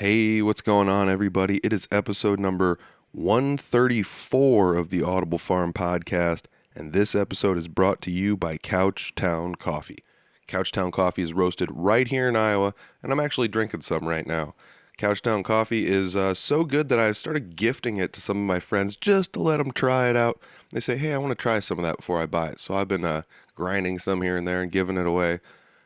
Hey, what's going on, everybody? It is episode number 134 of the Audible Farm podcast, and this episode is brought to you by Couchtown Coffee. Couchtown Coffee is roasted right here in Iowa, and I'm actually drinking some right now. Couchtown Coffee is so good that I started gifting it to some of my friends just to let them try it out. They say, hey, I want to try some of that before I buy it. So I've been grinding some here and there and giving it away.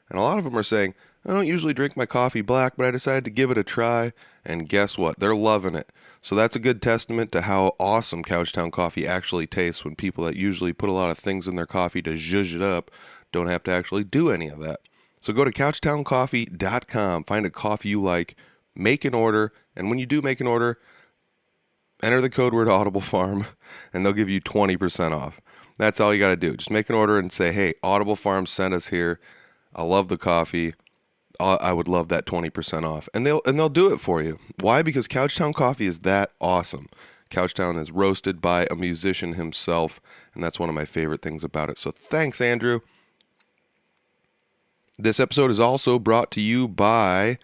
And a lot of them are saying, I don't usually drink my coffee black, but I decided to give it a try, and guess what? They're loving it. So that's a good testament to how awesome Couchtown Coffee actually tastes when people that usually put a lot of things in their coffee to zhuzh it up don't have to actually do any of that. So go to couchtowncoffee.com, find a coffee you like, make an order, and when you do make an order, enter the code word Audible Farm, and they'll give you 20% off. That's all you got to do. Just make an order and say, hey, Audible Farm sent us here. I love the coffee. I would love that 20% off. And they'll do it for you. Why? Because Couchtown Coffee is that awesome. Couchtown is roasted by a musician himself, and that's one of my favorite things about it. So thanks, Andrew. This episode is also brought to you by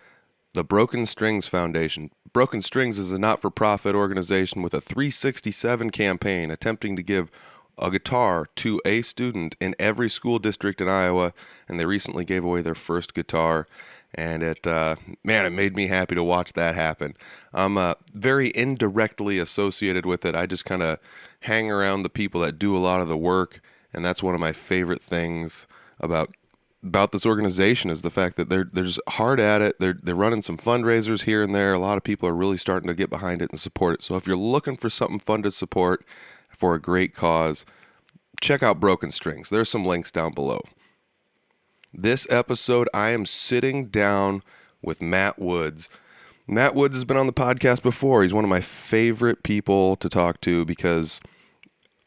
the Broken Strings Foundation. Broken Strings is a not-for-profit organization with a 367 campaign attempting to give a guitar to a student in every school district in Iowa, and they recently gave away their first guitar, and it made me happy to watch that happen. I'm very indirectly associated with it. I just kind of hang around the people that do a lot of the work, and that's one of my favorite things about this organization is the fact that they're just hard at it. They're running some fundraisers here and there. A lot of people are really starting to get behind it and support it. So if you're looking for something fun to support for a great cause, check out Broken Strings. There's some links down below. This episode, I am sitting down with Matt Woods. Matt Woods has been on the podcast before. He's one of my favorite people to talk to because,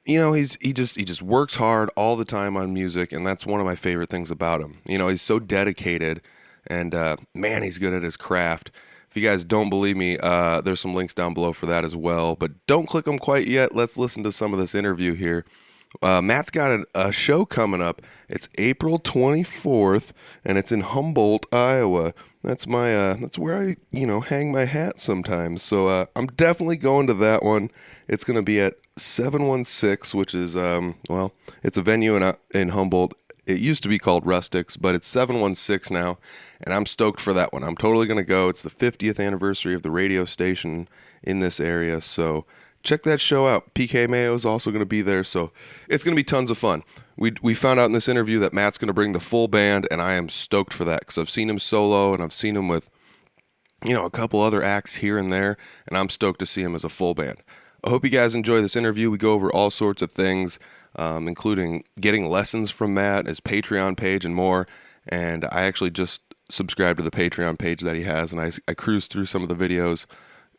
you know, he just works hard all the time on music, and that's one of my favorite things about him. You know, he's so dedicated, and man, he's good at his craft. If you guys don't believe me, there's some links down below for that as well. But don't click them quite yet. Let's listen to some of this interview here. Matt's got a show coming up. It's April 24th, and it's in Humboldt, Iowa. That's where I hang my hat sometimes. So I'm definitely going to that one. It's going to be at 716, which is it's a venue in Humboldt. It used to be called Rustics, but it's 716 now, and I'm stoked for that one. I'm totally going to go. It's the 50th anniversary of the radio station in this area, so check that show out. PK Mayo is also going to be there, so it's going to be tons of fun. We found out in this interview that Matt's going to bring the full band, and I am stoked for that because I've seen him solo, and I've seen him with a couple other acts here and there, and I'm stoked to see him as a full band. I hope you guys enjoy this interview. We go over all sorts of things, including getting lessons from Matt, his Patreon page, and more. And I actually just subscribed to the Patreon page that he has, and I cruised through some of the videos.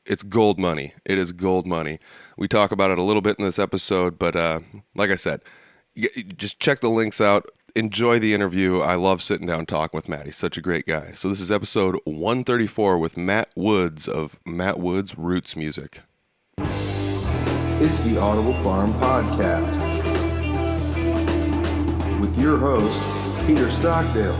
It's gold money. It is gold money. We talk about it a little bit in this episode, but like I said, just check the links out. Enjoy the interview. I love sitting down talking with Matt. He's such a great guy. So this is episode 134 with Matt Woods of Matt Woods Roots Music. It's the Audible Farm Podcast with your host, Peter Stockdale.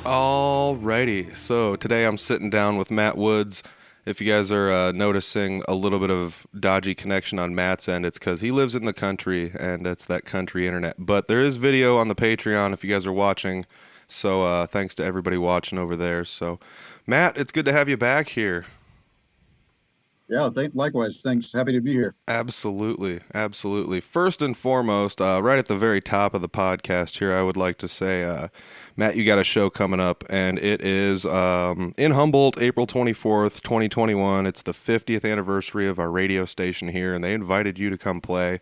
Alrighty, so today I'm sitting down with Matt Woods. If you guys are noticing a little bit of dodgy connection on Matt's end, it's because he lives in the country, and it's that country internet. But there is video on the Patreon if you guys are watching, so thanks to everybody watching over there. So, Matt, it's good to have you back here. Yeah, likewise. Thanks. Happy to be here. Absolutely. First and foremost, right at the very top of the podcast here, I would like to say, Matt, you got a show coming up, and it is in Humboldt, April 24th, 2021. It's the 50th anniversary of our radio station here, and they invited you to come play,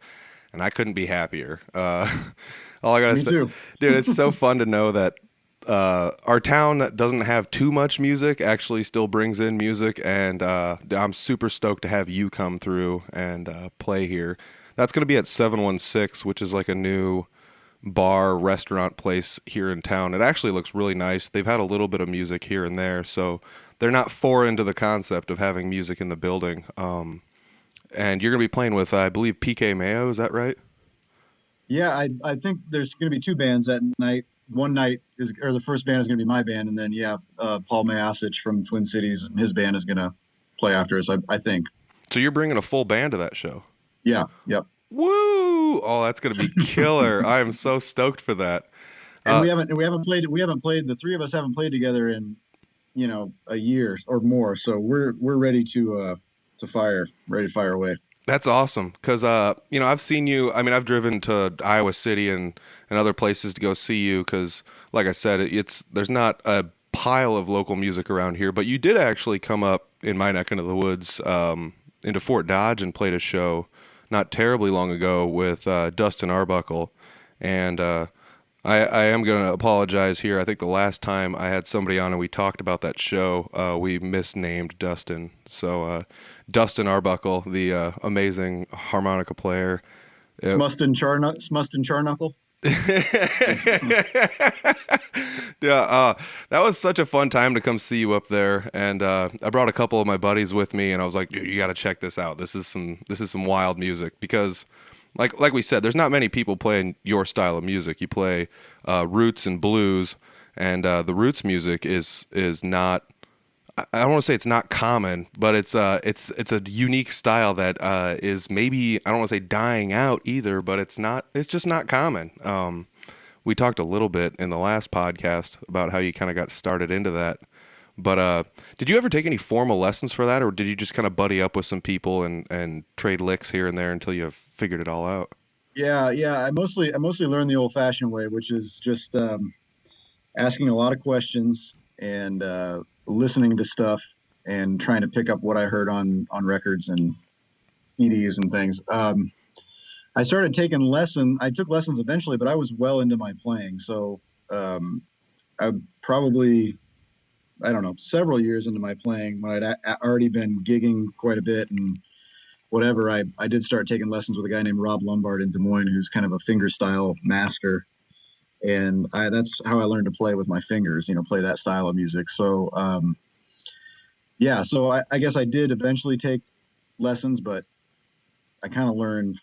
and I couldn't be happier. All I got to say, too. Dude, it's so fun to know that our town that doesn't have too much music actually still brings in music, and I'm super stoked to have you come through and play here. That's going to be at 716, which is like a new bar restaurant place here in town. It actually looks really nice. They've had a little bit of music here and there, so they're not foreign to the concept of having music in the building. and you're going to be playing with, I believe, PK Mayo. Is that right? Yeah, I think there's going to be two bands that night. One night is, or the first band is going to be my band, and then Paul Mayasich from Twin Cities, his band is going to play after us. I think. So you're bringing a full band to that show. Yeah, yep. Woo! Oh, that's going to be killer. I am so stoked for that. And we haven't played. The three of us haven't played together in a year or more. So we're ready to ready to fire away. That's awesome because, I've seen you. I mean, I've driven to Iowa City and other places to go see you because, like I said, there's not a pile of local music around here, but you did actually come up in my neck of the woods into Fort Dodge and played a show not terribly long ago with Dustin Arbuckle. And I am going to apologize here. I think the last time I had somebody on and we talked about that show, we misnamed Dustin. So Dustin Arbuckle, the amazing harmonica player. Smustin Charnuckle. Yeah, that was such a fun time to come see you up there, and I brought a couple of my buddies with me, and I was like, dude, you got to check this out. This is some wild music because, like we said, there's not many people playing your style of music. You play roots and blues, and the roots music is not. I don't want to say it's not common, but it's a unique style that is maybe, I don't want to say dying out either, but it's just not common. We talked a little bit in the last podcast about how you kind of got started into that. But did you ever take any formal lessons for that, or did you just kind of buddy up with some people and trade licks here and there until you figured it all out? Yeah. I mostly learned the old fashioned way, which is just asking a lot of questions and listening to stuff and trying to pick up what I heard on records and CDs and things. I started taking I took lessons eventually, but I was well into my playing. So I probably, I don't know, several years into my playing when I'd already been gigging quite a bit and whatever, I did start taking lessons with a guy named Rob Lombard in Des Moines, who's kind of a finger style master. And that's how I learned to play with my fingers, play that style of music. So, so I guess I did eventually take lessons, but I kind of learned,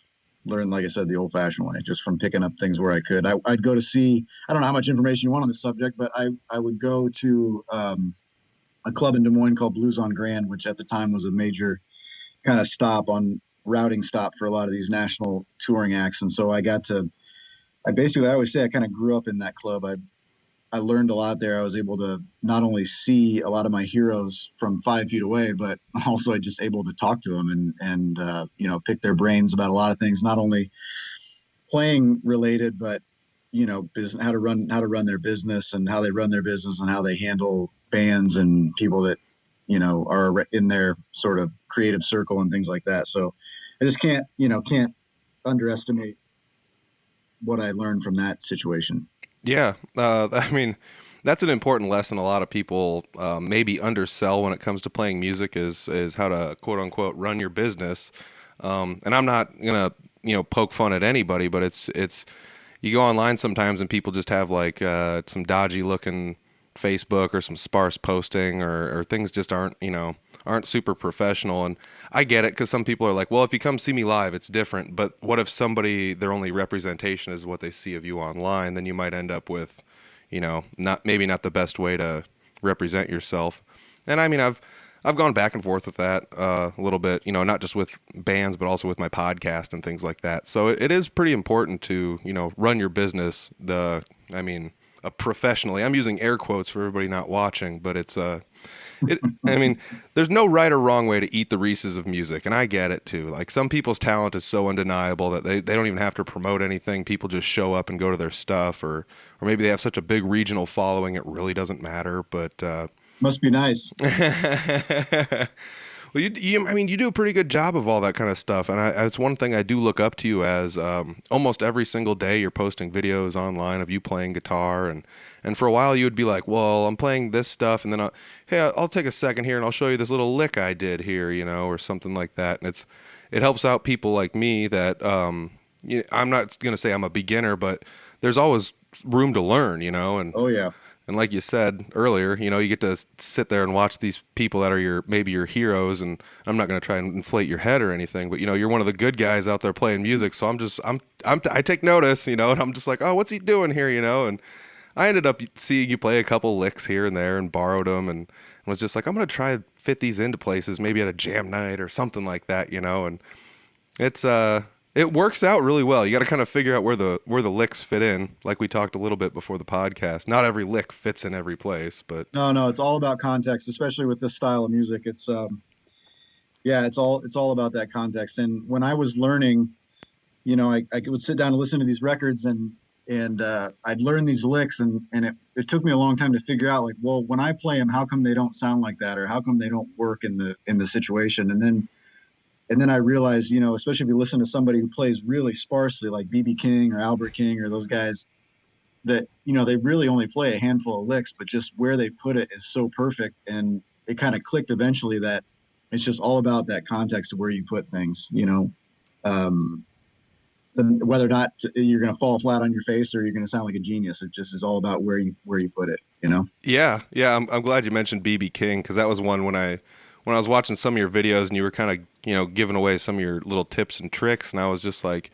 like I said, the old fashioned way, just from picking up things where I could. I'd go to see, I don't know how much information you want on this subject, but I would go to a club in Des Moines called Blues on Grand, which at the time was a major kind of routing stop for a lot of these national touring acts. And so I always say I kind of grew up in that club. I learned a lot there. I was able to not only see a lot of my heroes from 5 feet away, but also I just able to talk to them and pick their brains about a lot of things, not only playing related, but how to run their business and how they run their business and how they handle bands and people that are in their sort of creative circle and things like that. So I just can't underestimate what I learned from that situation. Yeah. I mean, that's an important lesson a lot of people maybe undersell when it comes to playing music is how to quote unquote run your business. And I'm not going to, poke fun at anybody, but it's, you go online sometimes and people just have like some dodgy looking Facebook or some sparse posting or things just aren't super professional. And I get it because some people are like, well, if you come see me live, it's different. But what if their only representation is what they see of you online? Then you might end up with, not the best way to represent yourself. And I mean, I've gone back and forth with that a little bit, not just with bands, but also with my podcast and things like that. So it is pretty important to, run your business professionally. I'm using air quotes for everybody not watching, but it's there's no right or wrong way to eat the Reese's of music, and I get it too. Like some people's talent is so undeniable that they don't even have to promote anything. People just show up and go to their stuff, or maybe they have such a big regional following it really doesn't matter. But must be nice. Well, you do a pretty good job of all that kind of stuff, and it's one thing I do look up to you as. Almost every single day, you're posting videos online of you playing guitar, and for a while you would be like, "Well, I'm playing this stuff," and then I'll take a second here and I'll show you this little lick I did here, or something like that, and it helps out people like me that I'm not gonna say I'm a beginner, but there's always room to learn, and oh yeah. And like you said earlier, you know, you get to sit there and watch these people that are maybe your heroes. And I'm not going to try and inflate your head or anything, but you know, you're one of the good guys out there playing music. So I take notice, you know, and I'm just like, oh, what's he doing here, you know? And I ended up seeing you play a couple licks here and there and borrowed them, and was just like, I'm going to try to fit these into places, maybe at a jam night or something like that, you know? And it works out really well. You got to kind of figure out where the licks fit in, like we talked a little bit before the podcast. Not every lick fits in every place, but No, it's all about context, especially with this style of music. Yeah, it's all about that context. And when I was learning, you know, I would sit down and listen to these records, and I'd learn these licks, and it took me a long time to figure out, like, well, when I play them, how come they don't sound like that, or how come they don't work in the situation? And then I realized, you know, especially if you listen to somebody who plays really sparsely, like B.B. King or Albert King or those guys, that, you know, they really only play a handful of licks, but just where they put it is so perfect. And it kind of clicked eventually that it's just all about that context of where you put things, you know, whether or not you're going to fall flat on your face or you're going to sound like a genius. It just is all about where you put it, you know? yeah. I'm glad you mentioned B.B. King, because that was one when I was watching some of your videos and you were kind of, you know, giving away some of your little tips and tricks, and I was just like,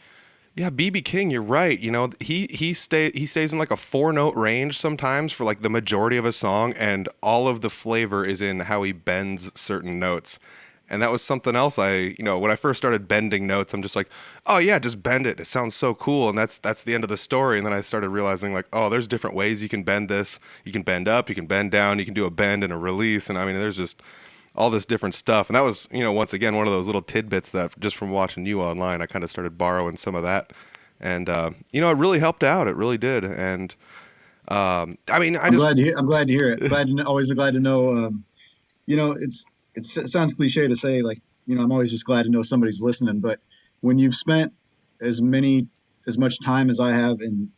yeah, B.B. King, you're right. You know, he stays in like a 4-note range sometimes for like the majority of a song, and all of the flavor is in how he bends certain notes. And that was something else when I first started bending notes, I'm just like, oh yeah, just bend it. It sounds so cool. And that's the end of the story. And then I started realizing, like, oh, there's different ways you can bend this. You can bend up, you can bend down, you can do a bend and a release. And I mean, there's just all this different stuff. And that was, you know, once again, one of those little tidbits that just from watching you online, I kind of started borrowing some of that. And, you know, it really helped out. It really did. And, I mean, I'm glad to hear it. Always glad to know, you know, it sounds cliche to say, like, you know, I'm always just glad to know somebody's listening, but when you've spent as much time as I have and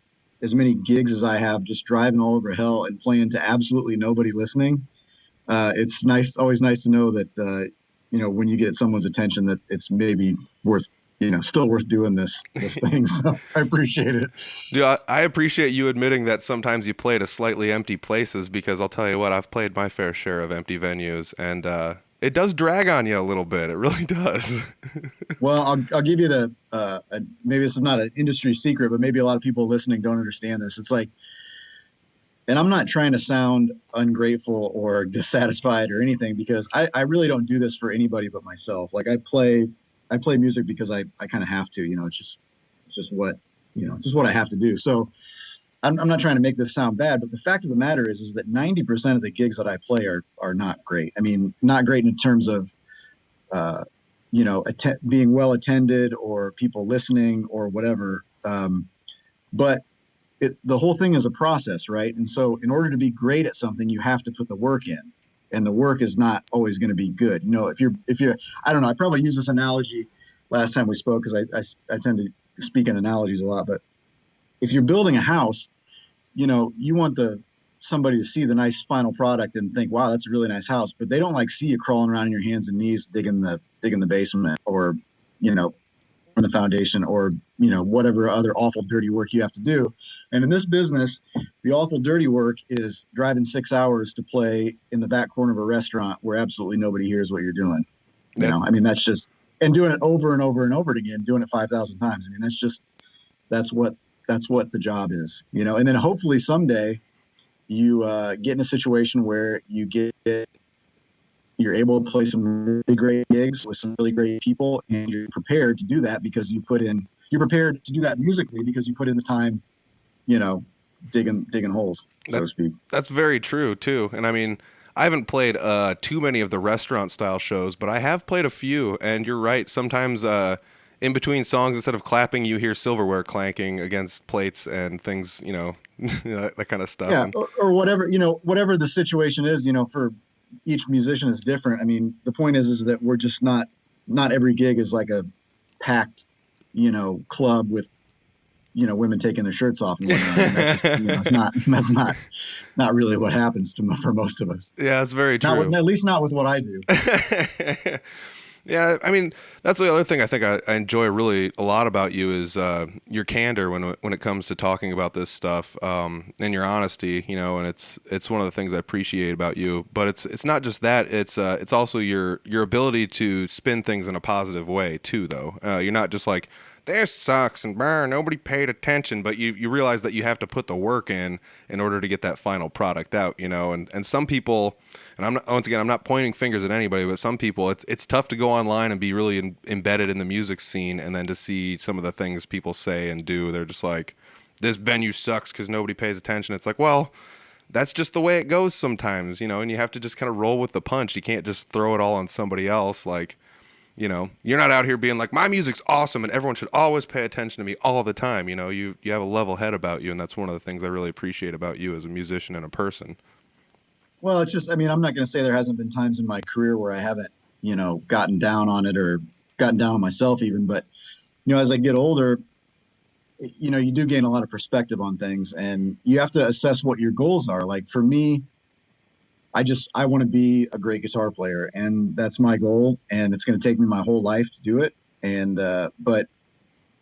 as many gigs as I have, just driving all over hell and playing to absolutely nobody listening, it's always nice to know that, you know, when you get someone's attention, that it's maybe worth, you know, still worth doing this thing. So I appreciate it. Yeah, I appreciate you admitting that sometimes you play to slightly empty places, because I'll tell you what, I've played my fair share of empty venues, and it does drag on you a little bit. It really does. Well, I'll give you maybe this is not an industry secret, but maybe a lot of people listening don't understand this. It's like, and I'm not trying to sound ungrateful or dissatisfied or anything, because I really don't do this for anybody but myself. Like, I play music because I kind of have to, you know, it's just what I have to do. So I'm not trying to make this sound bad, but the fact of the matter is that 90% of the gigs that I play are not great. I mean, not great in terms of, you know, being well attended or people listening or whatever. But the whole thing is a process, right? And so in order to be great at something, you have to put the work in, and the work is not always going to be good. You know, if you're, I don't know, I probably used this analogy last time we spoke, because I tend to speak in analogies a lot, but if you're building a house, you know, you want somebody to see the nice final product and think, wow, that's a really nice house, but they don't like see you crawling around on your hands and knees, digging the basement, or, you know, on the foundation, or, you know, whatever other awful dirty work you have to do. And in this business, the awful dirty work is driving 6 hours to play in the back corner of a restaurant where absolutely nobody hears what you're doing. You know, I mean, that's just, and doing it over and over and over again, doing it 5,000 times. I mean, that's what the job is, you know. And then hopefully someday you get in a situation where you're able to play some really great gigs with some really great people, and you're prepared to do that because you're prepared to do that musically because you put in the time, you know, digging holes, so to speak. That's very true too. And I mean, I haven't played too many of the restaurant style shows, but I have played a few, and you're right. Sometimes in between songs, instead of clapping, you hear silverware clanking against plates and things, you know, that kind of stuff. Yeah, or whatever, you know, whatever the situation is, you know, for each musician is different. I mean, the point is that we're just not every gig is like a packed, you know, club with, you know, women taking their shirts off and whatnot. And that's just, you know, that's not really what happens for most of us. Yeah, that's very true. At least not with what I do. Yeah, I mean, that's the other thing I think I enjoy really a lot about you is your candor when it comes to talking about this stuff, and your honesty. And it's one of the things I appreciate about you. But it's not just that; it's also your ability to spin things in a positive way too. Though you're not just like this sucks and burn, nobody paid attention, but you realize that you have to put the work in order to get that final product out. And some people. And once again, I'm not pointing fingers at anybody, but some people, it's tough to go online and be really embedded in the music scene, and then to see some of the things people say and do. They're just like, this venue sucks because nobody pays attention. It's like, well, that's just the way it goes sometimes, and you have to just kind of roll with the punch. You can't just throw it all on somebody else. Like, you're not out here being like, my music's awesome and everyone should always pay attention to me all the time. You have a level head about you, and that's one of the things I really appreciate about you as a musician and a person. Well, it's just, I mean, I'm not going to say there hasn't been times in my career where I haven't, gotten down on it or gotten down on myself even. But, as I get older, you do gain a lot of perspective on things, and you have to assess what your goals are. Like for me, I want to be a great guitar player, and that's my goal. And it's going to take me my whole life to do it. And, but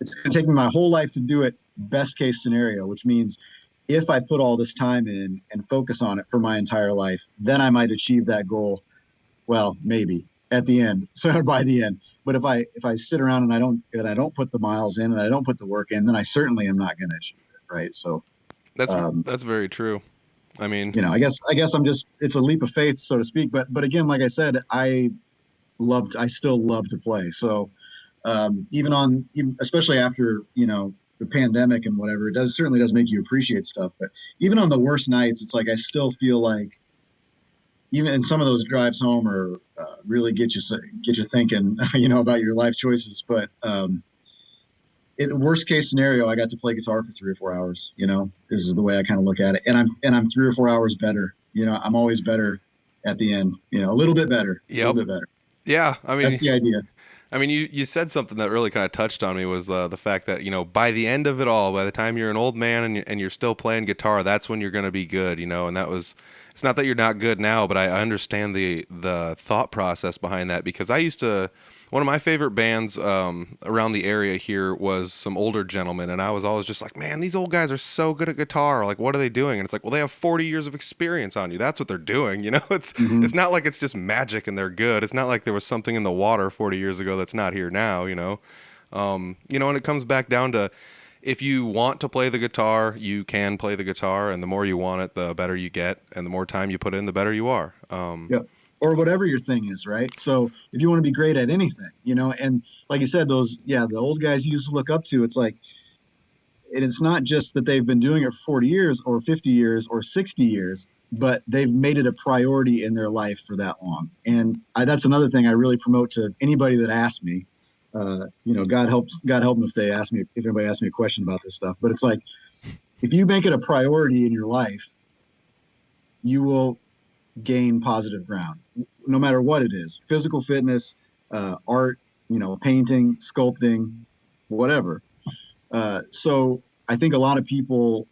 it's going to take me my whole life to do it. Best case scenario, which means if I put all this time in and focus on it for my entire life, then I might achieve that goal. Well, maybe at the end, so by the end. But if I sit around and I don't put the miles in and I don't put the work in, then I certainly am not going to achieve it. Right. So That's very true. I mean, I guess it's a leap of faith, so to speak. But again, like I said, I still love to play. So especially after, the pandemic and whatever, it certainly does make you appreciate stuff. But even on the worst nights, it's like I still feel like even in some of those drives home or really get you thinking, about your life choices. But in the worst case scenario, I got to play guitar for 3 or 4 hours. This is the way I kind of look at it, and I'm 3 or 4 hours better. I'm always better at the end. A little bit better. yep. A little bit better. Yeah, I mean, That's the idea. I mean, you said something that really kind of touched on me was the fact that, by the end of it all, by the time you're an old man and you're still playing guitar, that's when you're going to be good, and it's not that you're not good now, but I understand the thought process behind that, because one of my favorite bands around the area here was some older gentlemen, and I was always just like, man, these old guys are so good at guitar. Like, what are they doing? And it's like, well, they have 40 years of experience on you. That's what they're doing. It's not like it's just magic and they're good. It's not like there was something in the water 40 years ago that's not here now. And it comes back down to, if you want to play the guitar, you can play the guitar, and the more you want it, the better you get, and the more time you put in, the better you are. Yeah. Or whatever your thing is, right? So if you want to be great at anything, and like you said, the old guys you used to look up to, it's like, and it's not just that they've been doing it for 40 years or 50 years or 60 years, but they've made it a priority in their life for that long. And that's another thing I really promote to anybody that asks me. God help them if anybody asks me a question about this stuff. But it's like, if you make it a priority in your life, you will gain positive ground, no matter what it is: physical fitness, art, painting, sculpting, whatever. So I think a lot of people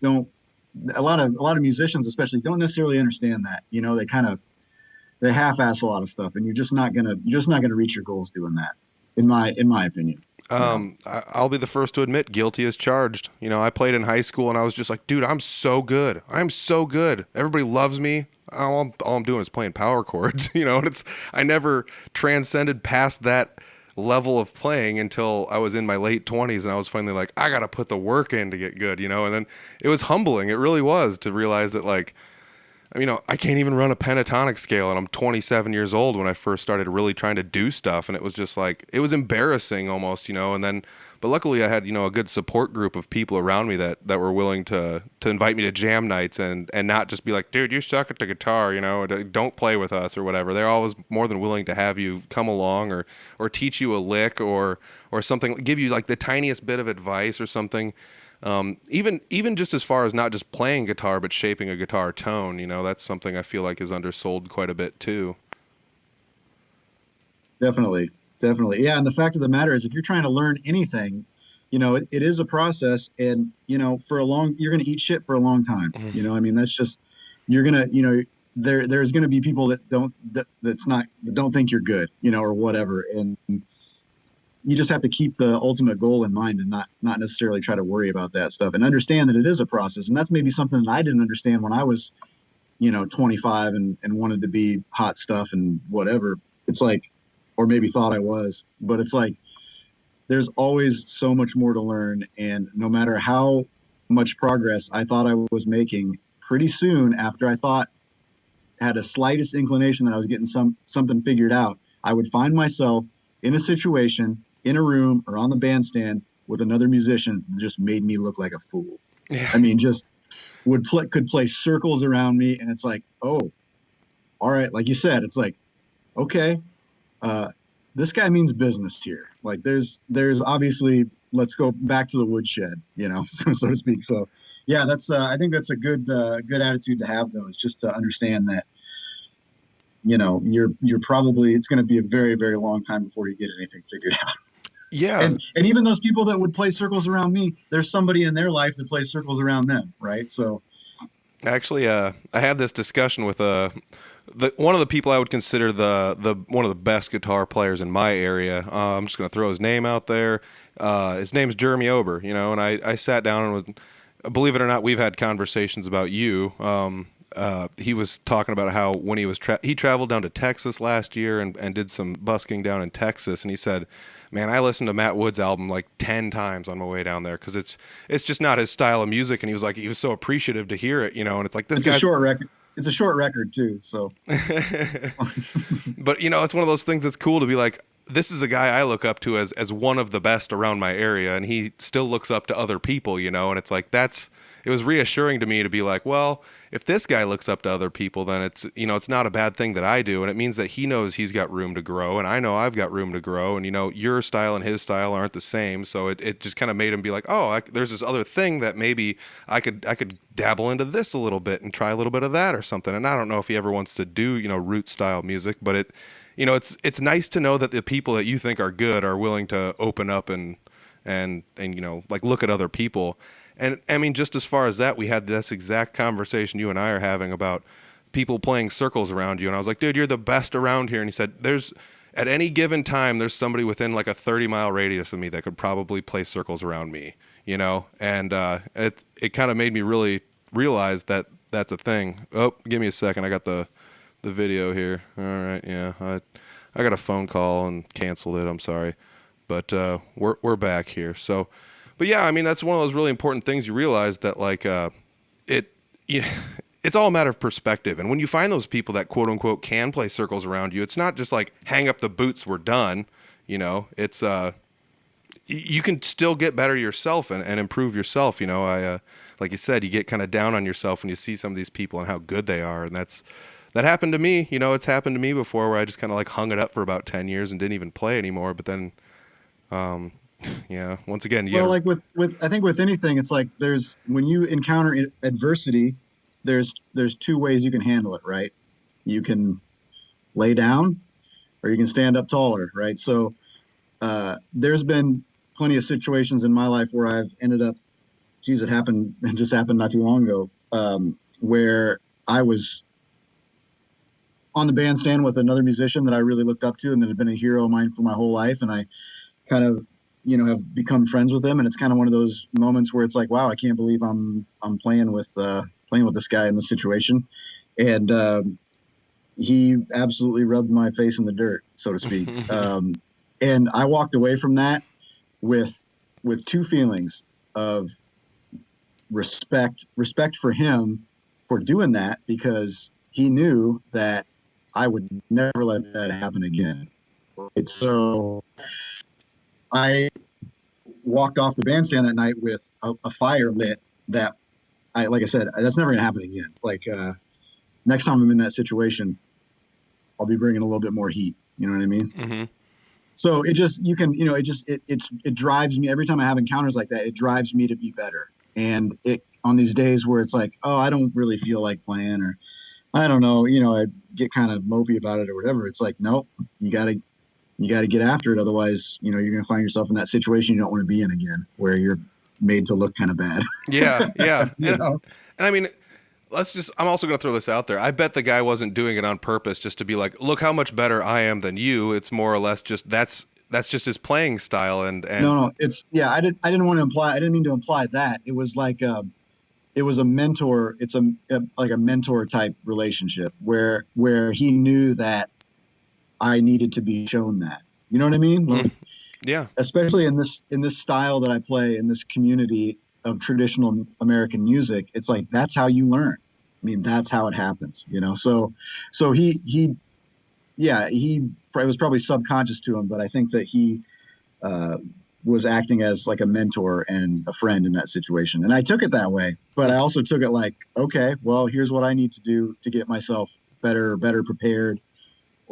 a lot of musicians especially don't necessarily understand that. They half-ass a lot of stuff, and you're just not gonna reach your goals doing that, in my opinion. I'll be the first to admit, guilty as charged. I played in high school and I was just like, dude, I'm so good. Everybody loves me. All I'm doing is playing power chords, and I never transcended past that level of playing until I was in my late 20s, and I was finally like, I got to put the work in to get good, and then it was humbling. It really was, to realize that, like, I can't even run a pentatonic scale, and I'm 27 years old when I first started really trying to do stuff, and it was just like, it was embarrassing almost, but luckily I had, a good support group of people around me that were willing to invite me to jam nights and not just be like, dude, you suck at the guitar, don't play with us or whatever. They're always more than willing to have you come along or teach you a lick or something, give you like the tiniest bit of advice or something. Even just as far as not just playing guitar, but shaping a guitar tone, that's something I feel like is undersold quite a bit too. Definitely. Yeah. And the fact of the matter is, if you're trying to learn anything, it is a process, and, you're going to eat shit for a long time. Mm-hmm. That's just, you're going to, there's going to be people that don't think you're good, or whatever. And you just have to keep the ultimate goal in mind and not necessarily try to worry about that stuff and understand that it is a process. And that's maybe something that I didn't understand when I was, 25 and wanted to be hot stuff and whatever. It's like, or maybe thought I was, but it's like, there's always so much more to learn. And no matter how much progress I thought I was making, pretty soon after I had a slightest inclination that I was getting something figured out, I would find myself in a situation, in a room or on the bandstand with another musician that just made me look like a fool. Yeah. I mean, just could play circles around me. And it's like, oh, all right. Like you said, it's like, okay, this guy means business here. Like there's obviously, let's go back to the woodshed, so to speak. So yeah, I think that's a good attitude to have, though, is just to understand that, you're probably, it's going to be a very, very long time before you get anything figured out. Yeah. And even those people that would play circles around me, there's somebody in their life that plays circles around them. Right. So actually, I had this discussion with one of the people I would consider the one of the best guitar players in my area. I'm just going to throw his name out there. His name's Jeremy Ober, and I sat down and was, believe it or not, we've had conversations about you. He was talking about how when he traveled down to Texas last year and did some busking down in Texas, and he said, man, I listened to Matt Wood's album like 10 times on my way down there because it's just not his style of music, and he was so appreciative to hear it, and it's like this guy's a short record. It's a short record too, so. But it's one of those things that's cool to be like, this is a guy I look up to as one of the best around my area, and he still looks up to other people, and it's like it was reassuring to me to be like, well, if this guy looks up to other people, then it's it's not a bad thing that I do, and it means that he knows he's got room to grow, and I know I've got room to grow, and your style and his style aren't the same, so it just kind of made him be like, oh, there's this other thing that maybe I could dabble into this a little bit and try a little bit of that or something. And I don't know if he ever wants to do root style music, but it's nice to know that the people that you think are good are willing to open up and like look at other people. And I mean, just as far as that, we had this exact conversation you and I are having about people playing circles around you. And I was like, dude, you're the best around here. And he said, at any given time, there's somebody within like a 30-mile radius of me that could probably play circles around me, and it kind of made me really realize that that's a thing. Oh, give me a second. I got the video here. All right. Yeah. I got a phone call and canceled it. I'm sorry. But we're back here. So, but yeah, I mean, that's one of those really important things. You realize that like it's all a matter of perspective. And when you find those people that quote unquote can play circles around you, it's not just like hang up the boots, we're done. It's you can still get better yourself and improve yourself. Like you said, you get kind of down on yourself when you see some of these people and how good they are. And that happened to me. It's happened to me before where I just kind of like hung it up for about 10 years and didn't even play anymore. But then, once again, like I think with anything, it's like when you encounter adversity, there's two ways you can handle it, right? You can lay down or you can stand up taller, right? So there's been plenty of situations in my life where I've ended up, it just happened not too long ago, where I was on the bandstand with another musician that I really looked up to and that had been a hero of mine for my whole life. And I kind of, have become friends with him. And it's kind of one of those moments where it's like, wow, I can't believe I'm playing with this guy in this situation. And he absolutely rubbed my face in the dirt, so to speak. And I walked away from that with two feelings of respect for him for doing that, because he knew that I would never let that happen again. Right? So I walked off the bandstand that night with a fire lit that like I said, that's never going to happen again. Like next time I'm in that situation, I'll be bringing a little bit more heat. You know what I mean? Mm-hmm. So it just, it drives me every time I have encounters like that. It drives me to be better. And on these days where it's like, oh, I don't really feel like playing, or I don't know, I get kind of mopey about it or whatever. It's like, nope, you got to get after it. Otherwise, you're going to find yourself in that situation you don't want to be in again, where you're made to look kind of bad. Yeah. Yeah. And I mean, I'm also going to throw this out there. I bet the guy wasn't doing it on purpose just to be like, look how much better I am than you. It's more or less just that's just his playing style. No, it's yeah. I didn't want to imply. I didn't mean to imply that. It was like it was a mentor. It's like a mentor type relationship where he knew that I needed to be shown that. You know what I mean? Like, Yeah. especially in this style that I play in this community of traditional American music, it's like that's how you learn. I mean, that's how it happens, you know. So he yeah, it was probably subconscious to him, but I think that he uh, was acting as like a mentor and a friend in that situation, and I took it that way. But I also took it like, okay, well, here's what I need to do to get myself better prepared.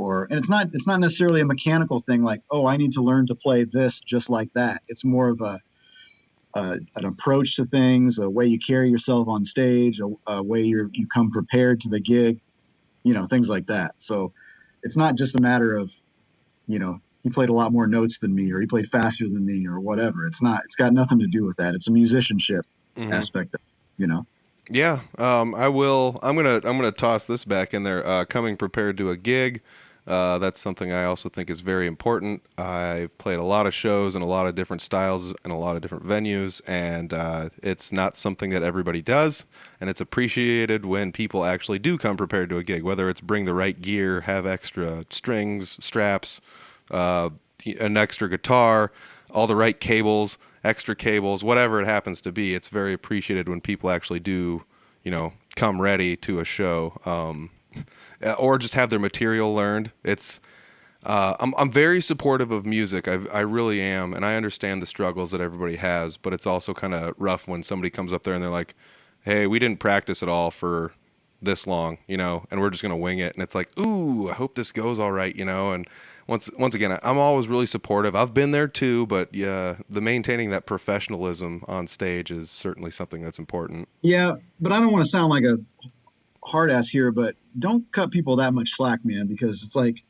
And it's not necessarily a mechanical thing like, oh, I need to learn to play this just like that. It's more of an approach to things, a way you carry yourself on stage, a way you come prepared to the gig, you know, things like that. So it's not just a matter of, you know, he played a lot more notes than me or he played faster than me or whatever. It's got nothing to do with that. It's a musicianship aspect, you know. Yeah. I'm gonna toss this back in there. Coming prepared to a gig. That's something I also think is very important. I've played a lot of shows in a lot of different styles and a lot of different venues, and it's not something that everybody does, and it's appreciated when people actually do come prepared to a gig, whether it's bring the right gear, have extra strings, straps, an extra guitar, all the right cables, extra cables, whatever it happens to be. It's very appreciated when people actually do, come ready to a show. Or just have their material learned. I'm very supportive of music. I really am, and I understand the struggles that everybody has. But it's also kind of rough when somebody comes up there and they're like, "Hey, we didn't practice at all for this long, and we're just gonna wing it." And it's like, "Ooh, I hope this goes all right," And once again, I'm always really supportive. I've been there too, but yeah, the maintaining that professionalism on stage is certainly something that's important. Yeah, but I don't want to sound like a hard ass here, but don't cut people that much slack, man, because it's like,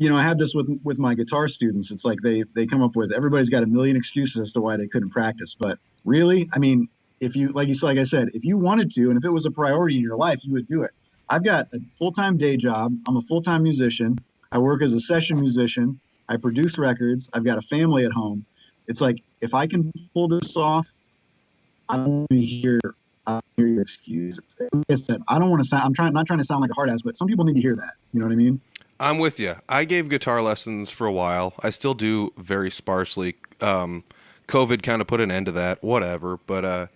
I have this with my guitar students. It's like they come up with, everybody's got a million excuses as to why they couldn't practice. But really, I mean, if you like I said, if you wanted to, and if it was a priority in your life, you would do it. I've got a full-time day job. I'm a full-time musician. I work as a session musician. I produce records. I've got a family at home. It's like, if I can pull this off, I don't want to hear your excuse. Like I said, I don't want to sound. Not trying to sound like a hard ass, but some people need to hear that. You know what I mean? I'm with you. I gave guitar lessons for a while. I still do very sparsely. COVID kind of put an end to that. Whatever, but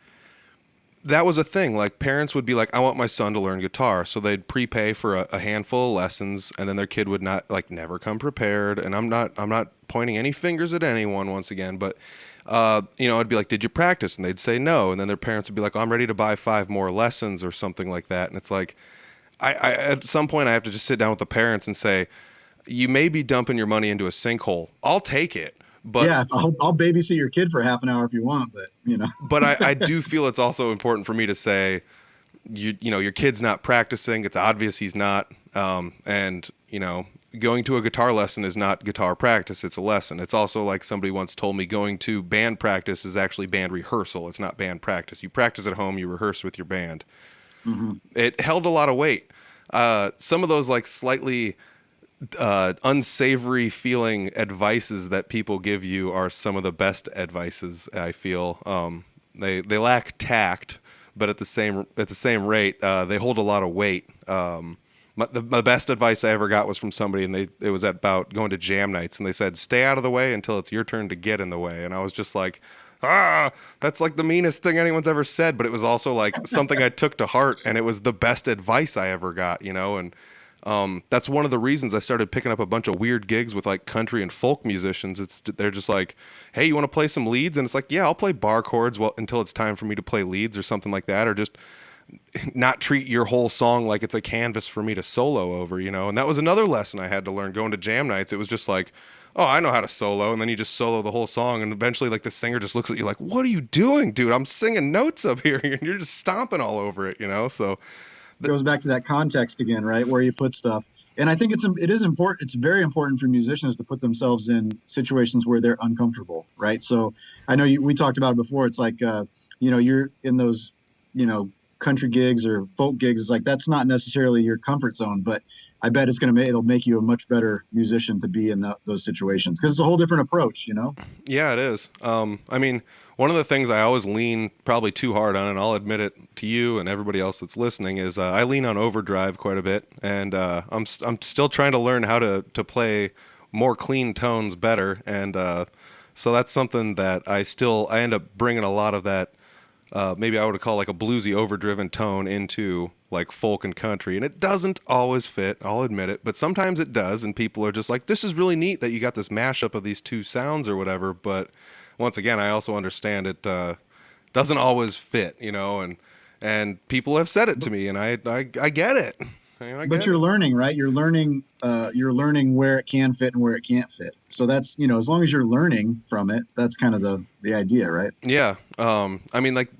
that was a thing. Like, parents would be like, "I want my son to learn guitar," so they'd prepay for a handful of lessons, and then their kid would never come prepared. And I'm not pointing any fingers at anyone once again, but. I'd be like, "Did you practice?" And they'd say no. And then their parents would be like, "I'm ready to buy 5 more lessons," or something like that. And it's like, I at some point I have to just sit down with the parents and say, "You may be dumping your money into a sinkhole. I'll take it." But yeah, I'll babysit your kid for half an hour if you want, but But I do feel it's also important for me to say, your kid's not practicing. It's obvious he's not. And going to a guitar lesson is not guitar practice. It's a lesson. It's also, like somebody once told me, going to band practice is actually band rehearsal. It's not band practice. You practice at home, you rehearse with your band. Mm-hmm. It held a lot of weight. Some of those like slightly unsavory feeling advices that people give you are some of the best advices, I feel. They lack tact, but at the same rate, they hold a lot of weight. The best advice I ever got was from somebody, and it was about going to jam nights, and they said, "Stay out of the way until it's your turn to get in the way." And I was just like, that's like the meanest thing anyone's ever said, but it was also like something I took to heart, and it was the best advice I ever got, and that's one of the reasons I started picking up a bunch of weird gigs with like country and folk musicians. They're just like, "Hey, you want to play some leads?" And it's like, "Yeah, I'll play bar chords until it's time for me to play leads," or something like that, or just not treat your whole song like it's a canvas for me to solo over, And that was another lesson I had to learn going to jam nights. It was just like, "Oh, I know how to solo," and then you just solo the whole song, and eventually like the singer just looks at you like, "What are you doing, dude? I'm singing notes up here and you're just stomping all over it," So it goes back to that context again, right? Where you put stuff. And I think it is important. It's very important for musicians to put themselves in situations where they're uncomfortable, right? So I know we talked about it before. It's like, you're in those, country gigs or folk gigs, it's like that's not necessarily your comfort zone, but I bet it'll make you a much better musician to be in those situations because it's a whole different approach, you know? Yeah, it is. I mean, one of the things I always lean probably too hard on, and I'll admit it to you and everybody else that's listening, is I lean on overdrive quite a bit, and I'm still trying to learn how to play more clean tones better, and so that's something that I end up bringing a lot of that. Maybe I would call like a bluesy overdriven tone into like folk and country, and it doesn't always fit, I'll admit it, but sometimes it does, and people are just like, this is really neat that you got this mashup of these two sounds or whatever. But once again, I also understand it doesn't always fit, you know, and people have said it to me, and I get it. But you're learning, right? You're learning where it can fit and where it can't fit. So that's, you know, as long as you're learning from it, that's kind of the idea, right? Yeah. I mean, like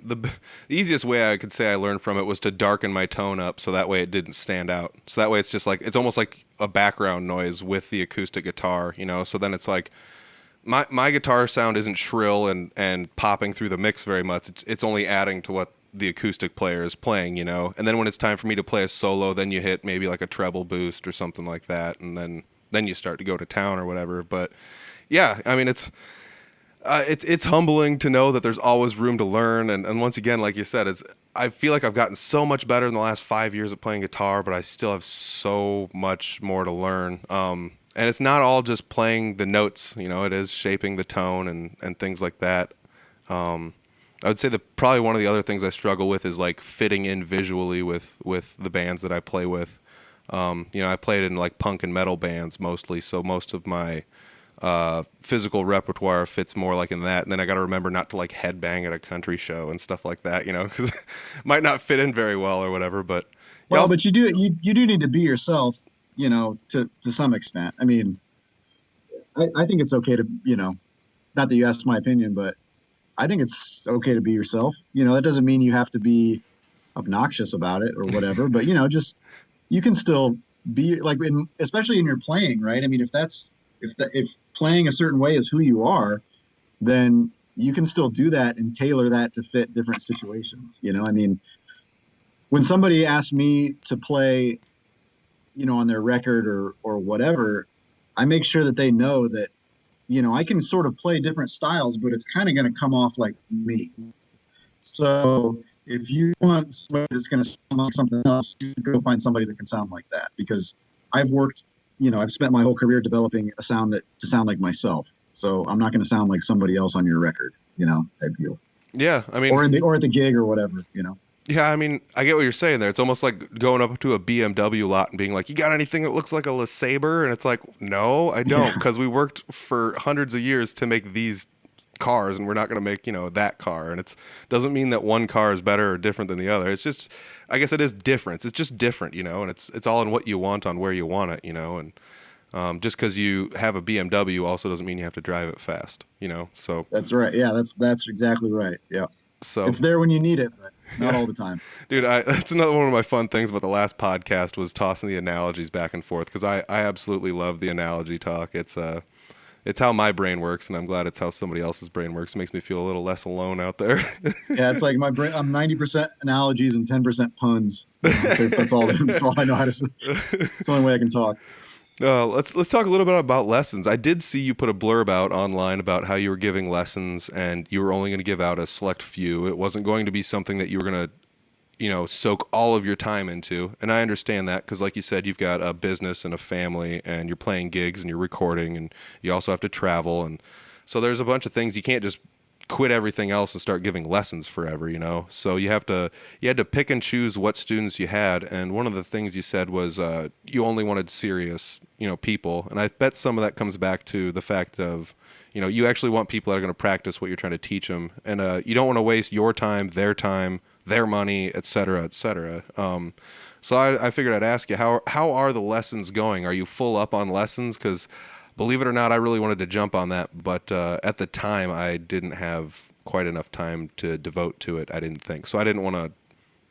the easiest way I could say I learned from it was to darken my tone up so that way it didn't stand out. So that way it's just like, it's almost like a background noise with the acoustic guitar, you know? So then it's like my guitar sound isn't shrill and popping through the mix very much. It's only adding to what the acoustic player is playing, you know? And then when it's time for me to play a solo, then you hit maybe like a treble boost or something like that. And then you start to go to town or whatever. But yeah, I mean, it's humbling to know that there's always room to learn. And once again, like you said, I feel like I've gotten so much better in the last 5 years of playing guitar, but I still have so much more to learn. And it's not all just playing the notes, you know, it is shaping the tone and things like that. I would say that probably one of the other things I struggle with is like fitting in visually with the bands that I play with. You know, I played in like punk and metal bands mostly, so most of my physical repertoire fits more like in that. And then I got to remember not to like headbang at a country show and stuff like that, you know, because it might not fit in very well or whatever. But well, but you do need to be yourself, you know, to some extent. I mean, I think it's okay to, you know, not that you asked my opinion, but I think it's okay to be yourself. You know, that doesn't mean you have to be obnoxious about it or whatever, but you know, just, you can still be like, especially in your playing, right? I mean, if playing a certain way is who you are, then you can still do that and tailor that to fit different situations. You know, I mean, when somebody asks me to play, you know, on their record or whatever, I make sure that they know that, you know, I can sort of play different styles, but it's kind of going to come off like me. So if you want somebody that's going to sound like something else, you go find somebody that can sound like that, because I've spent my whole career developing a sound to sound like myself. So I'm not going to sound like somebody else on your record, you know, type deal. Yeah. I mean, or at the gig or whatever, you know? Yeah, I mean, I get what you're saying there. It's almost like going up to a BMW lot and being like, you got anything that looks like a LeSabre? And it's like, no, I don't, because we worked for hundreds of years to make these cars, and we're not going to make, you know, that car. And it doesn't mean that one car is better or different than the other. It's just, I guess it is different. It's just different, you know, and it's all in what you want on where you want it, you know, and just because you have a BMW also doesn't mean you have to drive it fast, you know, so. That's right. Yeah, that's exactly right. Yeah. So it's there when you need it, but not all the time. Dude, that's another one of my fun things about the last podcast was tossing the analogies back and forth, because I absolutely love the analogy talk. It's how my brain works, and I'm glad it's how somebody else's brain works. It makes me feel a little less alone out there. Yeah, it's like my brain. I'm 90% analogies and 10% puns. That's all I know how to say. It's the only way I can talk. Let's talk a little bit about lessons. I did see you put a blurb out online about how you were giving lessons, and you were only going to give out a select few. It wasn't going to be something that you were going to, you know, soak all of your time into. And I understand that, because like you said, you've got a business and a family, and you're playing gigs and you're recording, and you also have to travel. And so there's a bunch of things. You can't just quit everything else and start giving lessons forever, you know? So you had to pick and choose what students you had. And one of the things you said was you only wanted serious, you know, people. And I bet some of that comes back to the fact of, you know, you actually want people that are going to practice what you're trying to teach them. And you don't want to waste your time, their money, et cetera, et cetera. So I figured I'd ask you, how are the lessons going? Are you full up on lessons? Because believe it or not, I really wanted to jump on that, but at the time, I didn't have quite enough time to devote to it, I didn't think. So I didn't want to,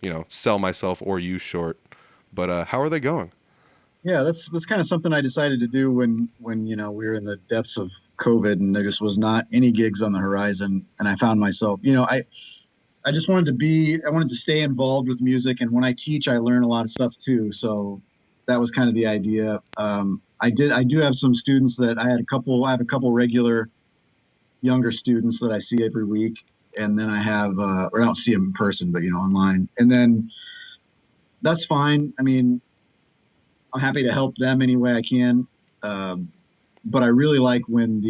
you know, sell myself or you short. But how are they going? Yeah, that's kind of something I decided to do when you know, we were in the depths of COVID and there just was not any gigs on the horizon, and I found myself, you know, I just I wanted to stay involved with music. And when I teach, I learn a lot of stuff too. So that was kind of the idea. I do have some students that I have a couple regular younger students that I see every week. And then I have, or I don't see them in person, but, online. And then that's fine. I mean, I'm happy to help them any way I can. But I really like when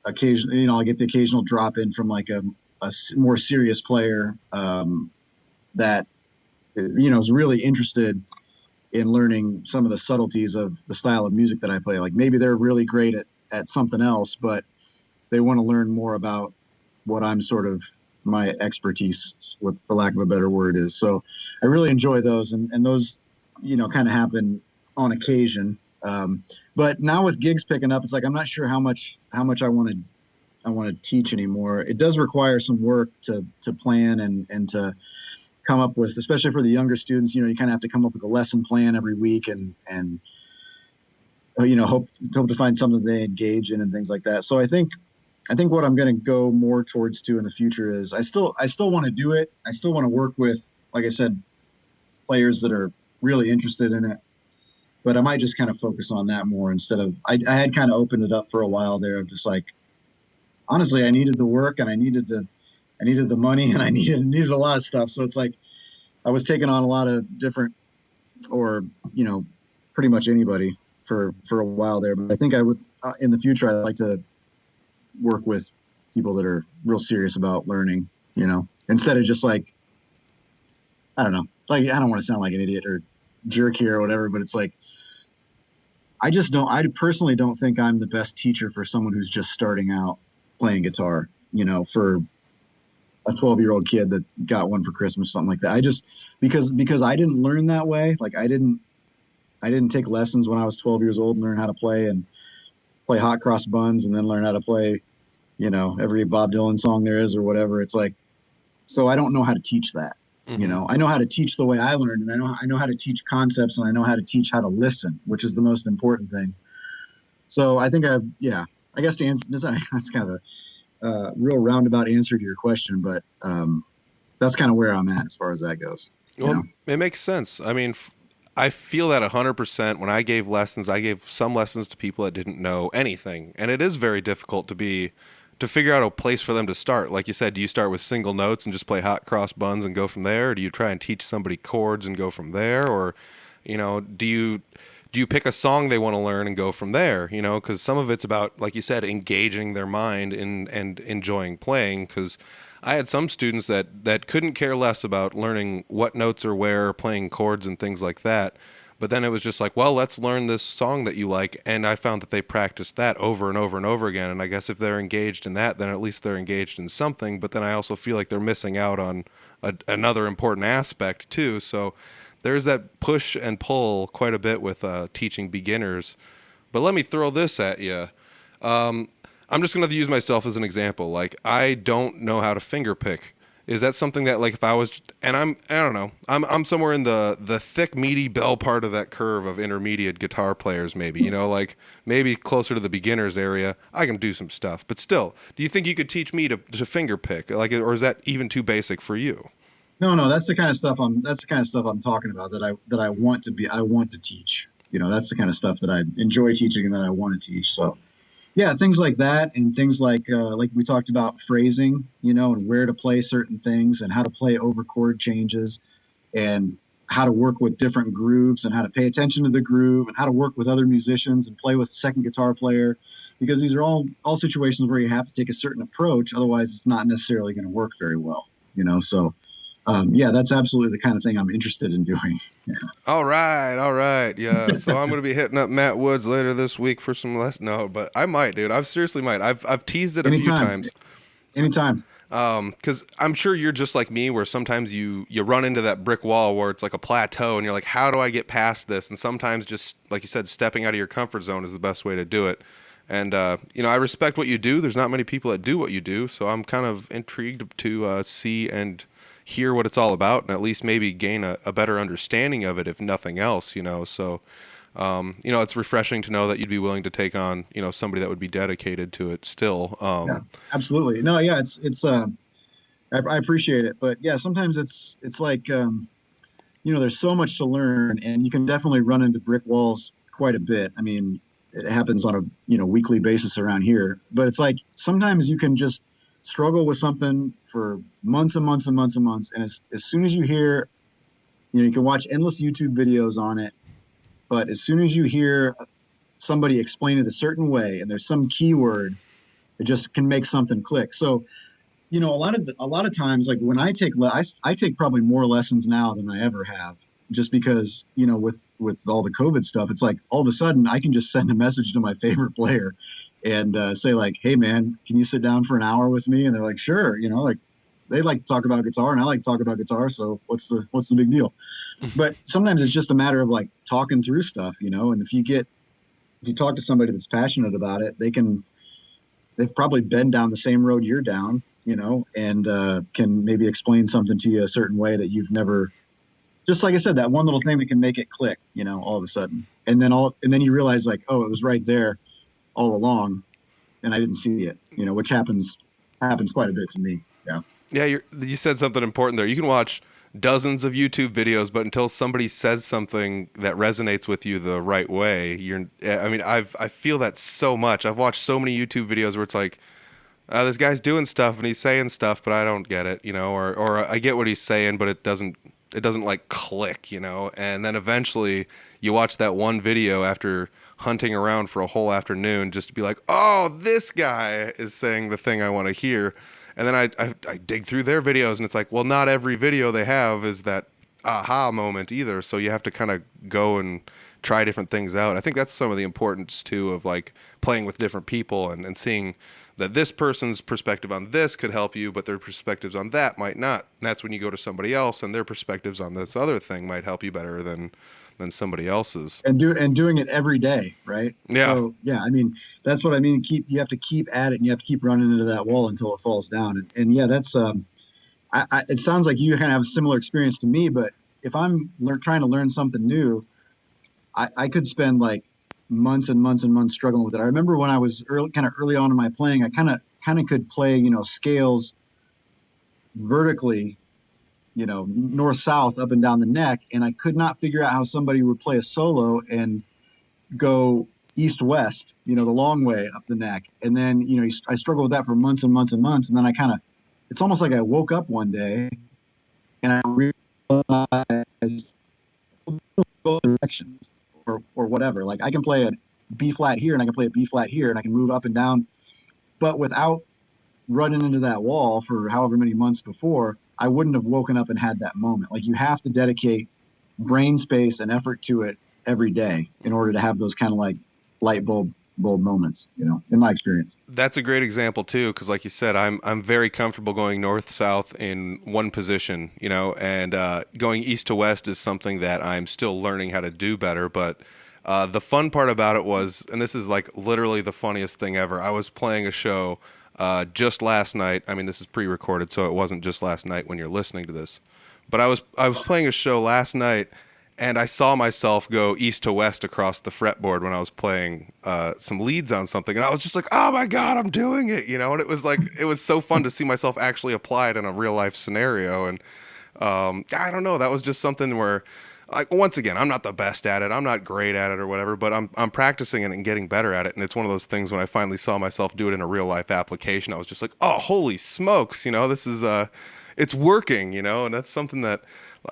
I get the occasional drop in from like a more serious player that is really interested in learning some of the subtleties of the style of music that I play. Like maybe they're really great at something else, but they want to learn more about what I'm sort of my expertise, for lack of a better word, is. So I really enjoy those, and those kind of happen on occasion. But now with gigs picking up, it's like I'm not sure how much I want to teach anymore. It does require some work to plan and to come up with, especially for the younger students. You kind of have to come up with a lesson plan every week and hope to find something they engage in and things like that. So I think what I'm going to go more towards in the future is I still want to do it. I still want to work with, like I said, players that are really interested in it. But I might just kind of focus on that more instead of I had kind of opened it up for a while there of just like, honestly, I needed the work and I needed the money and I needed a lot of stuff. So it's like I was taking on a lot of different, or pretty much anybody for a while there. But I think I would in the future I'd like to work with people that are real serious about learning, instead of just like, I don't know, like I don't want to sound like an idiot or jerk here or whatever, but it's like I personally don't think I'm the best teacher for someone who's just starting out playing guitar, for a 12-year-old kid that got one for Christmas, something like that. I just, because I didn't learn that way. Like I didn't take lessons when I was 12 years old and learn how to play hot cross buns and then learn how to play, every Bob Dylan song there is or whatever. It's like, so I don't know how to teach that. Mm-hmm. I know how to teach the way I learned, and I know how to teach concepts, and I know how to teach how to listen, which is the most important thing. So I think I guess to answer this, that's kind of a real roundabout answer to your question, but that's kind of where I'm at as far as that goes. Well, it makes sense. I mean, I feel that 100%. When I gave lessons, I gave some lessons to people that didn't know anything, and it is very difficult to figure out a place for them to start. Like you said, do you start with single notes and just play hot cross buns and go from there? Or do you try and teach somebody chords and go from there? Or, do you pick a song they want to learn and go from there? Because some of it's about, like you said, engaging their mind and enjoying playing. Because I had some students that couldn't care less about learning what notes are where, playing chords and things like that. But then it was just like, well, let's learn this song that you like. And I found that they practiced that over and over and over again. And I guess if they're engaged in that, then at least they're engaged in something. But then I also feel like they're missing out on another important aspect too. So there's that push and pull quite a bit with teaching beginners. But let me throw this at you. I'm just going to use myself as an example. Like, I don't know how to finger pick. Is that something that, like, if I was, and I don't know, I'm somewhere in the thick, meaty bell part of that curve of intermediate guitar players, maybe, like maybe closer to the beginners area, I can do some stuff. But still, do you think you could teach me to finger pick? Like, or is that even too basic for you? No, that's the kind of stuff I'm talking about that I want to teach. That's the kind of stuff that I enjoy teaching and that I want to teach. So yeah, things like that, and things like we talked about phrasing, and where to play certain things and how to play over chord changes and how to work with different grooves and how to pay attention to the groove and how to work with other musicians and play with a second guitar player, because these are all situations where you have to take a certain approach. Otherwise, it's not necessarily going to work very well, So that's absolutely the kind of thing I'm interested in doing. Yeah. All right. Yeah. So I'm going to be hitting up Matt Woods later this week for some less. No, but I might, dude. I seriously might. I've teased it a few times. Anytime. Because I'm sure you're just like me, where sometimes you run into that brick wall where it's like a plateau and you're like, how do I get past this? And sometimes just, like you said, stepping out of your comfort zone is the best way to do it. And, I respect what you do. There's not many people that do what you do. So I'm kind of intrigued to see and hear what it's all about, and at least maybe gain a better understanding of it, if nothing else, So, it's refreshing to know that you'd be willing to take on, somebody that would be dedicated to it still. Yeah, absolutely. No, yeah, it's I appreciate it, but yeah, sometimes it's like there's so much to learn, and you can definitely run into brick walls quite a bit. I mean, it happens on a weekly basis around here, but it's like sometimes you can just struggle with something for months and months and months and months, and as soon as you hear, you can watch endless YouTube videos on it, but as soon as you hear somebody explain it a certain way, and there's some keyword, it just can make something click. So a lot of times, like when I take probably more lessons now than I ever have, just because with all the COVID stuff, it's like all of a sudden I can just send a message to my favorite player and say like, hey man, can you sit down for an hour with me? And they're like, sure. Like they like to talk about guitar and I like to talk about guitar, so what's the big deal? But sometimes it's just a matter of like talking through stuff, and if you talk to somebody that's passionate about it, they've probably been down the same road you're down, and can maybe explain something to you a certain way that you've never, just like I said, that one little thing that can make it click, all of a sudden. And then you realize like, oh, it was right there all along and I didn't see it, which happens quite a bit to me. Yeah. Yeah, you said something important there. You can watch dozens of YouTube videos, but until somebody says something that resonates with you the right way, I feel that so much. I've watched so many YouTube videos where it's like, this guy's doing stuff and he's saying stuff, but I don't get it, or I get what he's saying, but it doesn't like click, and then eventually you watch that one video after hunting around for a whole afternoon just to be like, oh, this guy is saying the thing I want to hear. And then I dig through their videos and it's like, well, not every video they have is that aha moment either. So you have to kind of go and try different things out. I think that's some of the importance too of like playing with different people and seeing that this person's perspective on this could help you, but their perspectives on that might not. And that's when you go to somebody else and their perspectives on this other thing might help you better than somebody else's. And doing it every day, right? Yeah. So yeah, I mean, that's what I mean. You have to keep at it, and you have to keep running into that wall until it falls down. And yeah, that's it sounds like you kind of have a similar experience to me. But if I'm trying to learn something new, I could spend like months and months and months struggling with it. I remember when I was early on in my playing, I kind of could play scales vertically, north south up and down the neck, and I could not figure out how somebody would play a solo and go east west, the long way up the neck. And then I struggled with that for months and months and months, and then it's almost like I woke up one day and I realized directions or whatever. Like I can play a B flat here and I can play a B flat here and I can move up and down, but without running into that wall for however many months before, I wouldn't have woken up and had that moment. Like you have to dedicate brain space and effort to it every day in order to have those kind of like light bulb moments, in my experience. That's a great example too, because like you said, I'm very comfortable going north south in one position, and going east to west is something that I'm still learning how to do better. But the fun part about it was, and this is like literally the funniest thing ever, I was playing a show just last night. I mean, this is pre-recorded, so it wasn't just last night when you're listening to this. But I was playing a show last night, and I saw myself go east to west across the fretboard when I was playing some leads on something, and I was just like, "Oh my god, I'm doing it!" And it was like it was so fun to see myself actually apply it in a real life scenario. And I don't know, that was just something where, like, once again, I'm not the best at it, I'm not great at it or whatever, but I'm practicing it and getting better at it. And it's one of those things when I finally saw myself do it in a real life application, I was just like, "Oh, holy smokes!" This is it's working. And that's something that,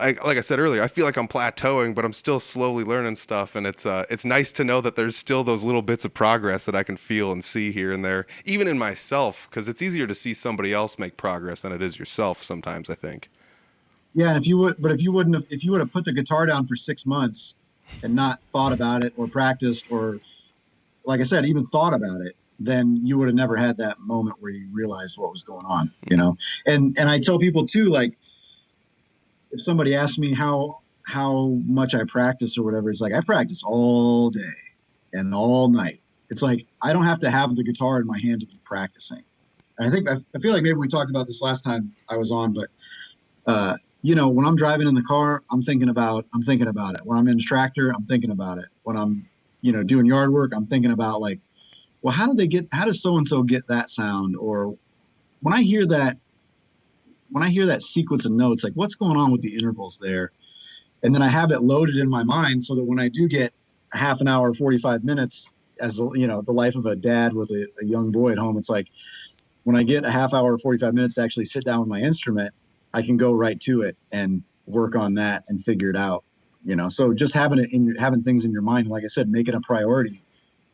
like I said earlier, I feel like I'm plateauing, but I'm still slowly learning stuff, and it's nice to know that there's still those little bits of progress that I can feel and see here and there, even in myself, because it's easier to see somebody else make progress than it is yourself sometimes, I think. Yeah, and if you would have put the guitar down for 6 months and not thought about it or practiced or, like I said, even thought about it, then you would have never had that moment where you realized what was going on, And I tell people too, like, if somebody asks me how much I practice or whatever, it's like I practice all day and all night. It's like I don't have to have the guitar in my hand to be practicing. And I feel like maybe we talked about this last time I was on, but when I'm driving in the car, I'm thinking about it. When I'm in the tractor, I'm thinking about it. When I'm doing yard work, I'm thinking about like, well, how does so and so get that sound? Or when I hear that when I hear that sequence of notes, like what's going on with the intervals there? And then I have it loaded in my mind so that when I do get a half an hour, 45 minutes as, the life of a dad with a young boy at home, it's like when I get a half hour, 45 minutes to actually sit down with my instrument, I can go right to it and work on that and figure it out. So just having things in your mind, like I said, make it a priority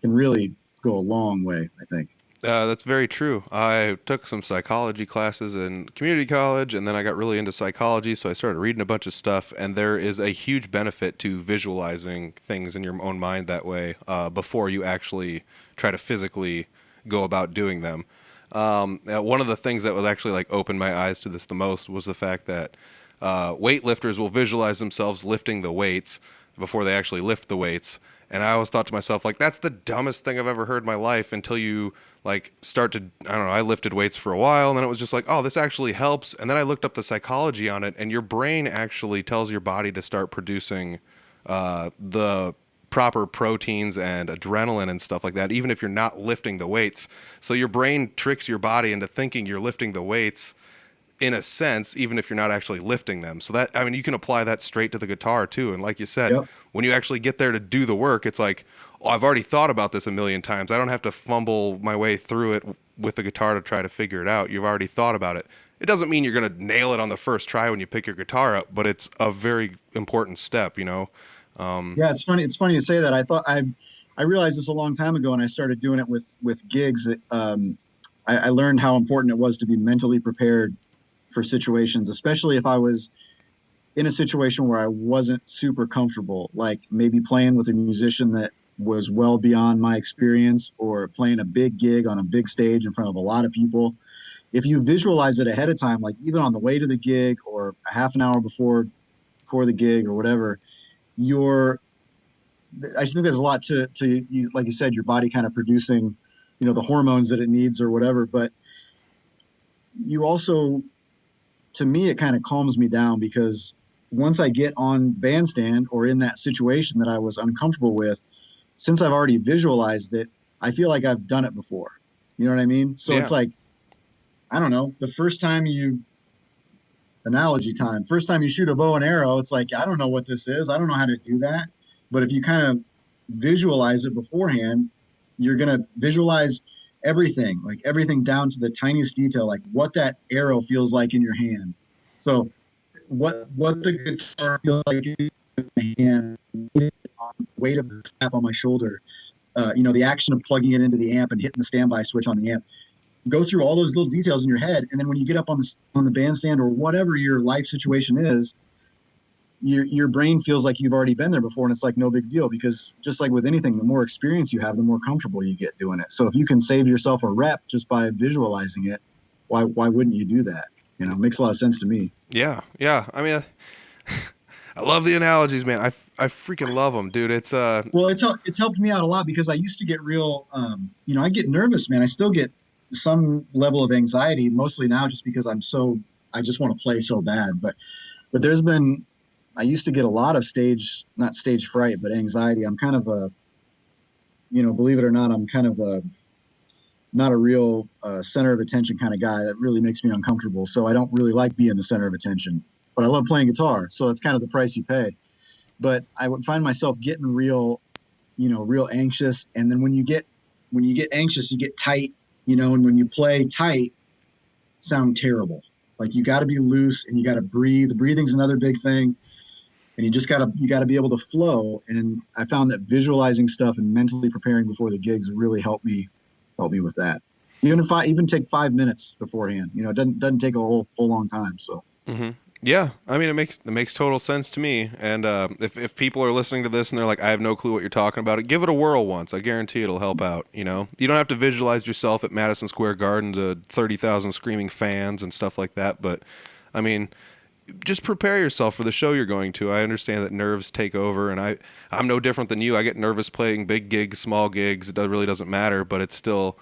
can really go a long way, I think. That's very true. I took some psychology classes in community college, and then I got really into psychology, so I started reading a bunch of stuff, and there is a huge benefit to visualizing things in your own mind that way before you actually try to physically go about doing them. One of the things that was actually like opened my eyes to this the most was the fact that weightlifters will visualize themselves lifting the weights before they actually lift the weights. And I always thought to myself, like, that's the dumbest thing I've ever heard in my life until you like start to, I don't know, I lifted weights for a while and then it was just like, oh, this actually helps. And then I looked up the psychology on it, and your brain actually tells your body to start producing the proper proteins and adrenaline and stuff like that, even if you're not lifting the weights. So your brain tricks your body into thinking you're lifting the weights in a sense, even if you're not actually lifting them. So that, I mean, you can apply that straight to the guitar too. And like you said, Yep. when you actually get there to do the work, it's like, oh, I've already thought about this a million times. I don't have to fumble my way through it with the guitar to try to figure it out. You've already thought about it. It doesn't mean you're going to nail it on the first try when you pick your guitar up, but it's a very important step, you know? Yeah, it's funny. It's funny you say that. I realized this a long time ago, and I started doing it with gigs. I learned how important it was to be mentally prepared for situations, especially if I was in a situation where I wasn't super comfortable, like maybe playing with a musician that was well beyond my experience, or playing a big gig on a big stage in front of a lot of people. If you visualize it ahead of time, like even on the way to the gig or a half an hour before the gig or whatever, you're I think there's a lot to you, like you said, your body kind of producing, the hormones that it needs or whatever. But you also, to me, it kind of calms me down, because once I get on the bandstand or in that situation that I was uncomfortable with, since I've already visualized it, I feel like I've done it before. You know what I mean? So Yeah. it's like, I don't know, first time you shoot a bow and arrow, it's like, I don't know what this is. I don't know how to do that. But if you kind of visualize it beforehand, you're going to visualize everything, like everything down to the tiniest detail, like what that arrow feels like in your hand. So what the guitar feels like in my hand, weight of the strap on my shoulder, the action of plugging it into the amp and hitting the standby switch on the amp. Go through all those little details in your head, and then when you get up on the bandstand or whatever your life situation is, your brain feels like you've already been there before, and it's like no big deal, because just like with anything, the more experience you have, the more comfortable you get doing it. So if you can save yourself a rep just by visualizing it, why wouldn't you do that? It makes a lot of sense to me. Yeah. I mean, I love the analogies, man. I freaking love them, dude. It's Well, it's helped me out a lot, because I used to get real, I get nervous, man. I still get some level of anxiety, mostly now just because I just want to play so bad. But I used to get a lot of not stage fright, but anxiety. I'm kind of believe it or not, I'm kind of not a real center of attention kind of guy. That really makes me uncomfortable. So I don't really like being the center of attention, but I love playing guitar. So it's kind of the price you pay. But I would find myself getting real anxious. And then when you get anxious, you get tight, and when you play tight, sound terrible. Like you got to be loose and you got to breathe. The breathing's another big thing. And you got to be able to flow. And I found that visualizing stuff and mentally preparing before the gigs really helped me with that. Even if I take 5 minutes beforehand, it doesn't take a whole long time. So. mm-hmm. Yeah, I mean, it makes total sense to me. And if people are listening to this and they're like, I have no clue what you're talking about, give it a whirl once. I guarantee it'll help out. You don't have to visualize yourself at Madison Square Garden to 30,000 screaming fans and stuff like that. But I mean, just prepare yourself for the show you're going to. I understand that nerves take over, and I'm no different than you. I get nervous playing big gigs, small gigs. It really doesn't matter, but it's still,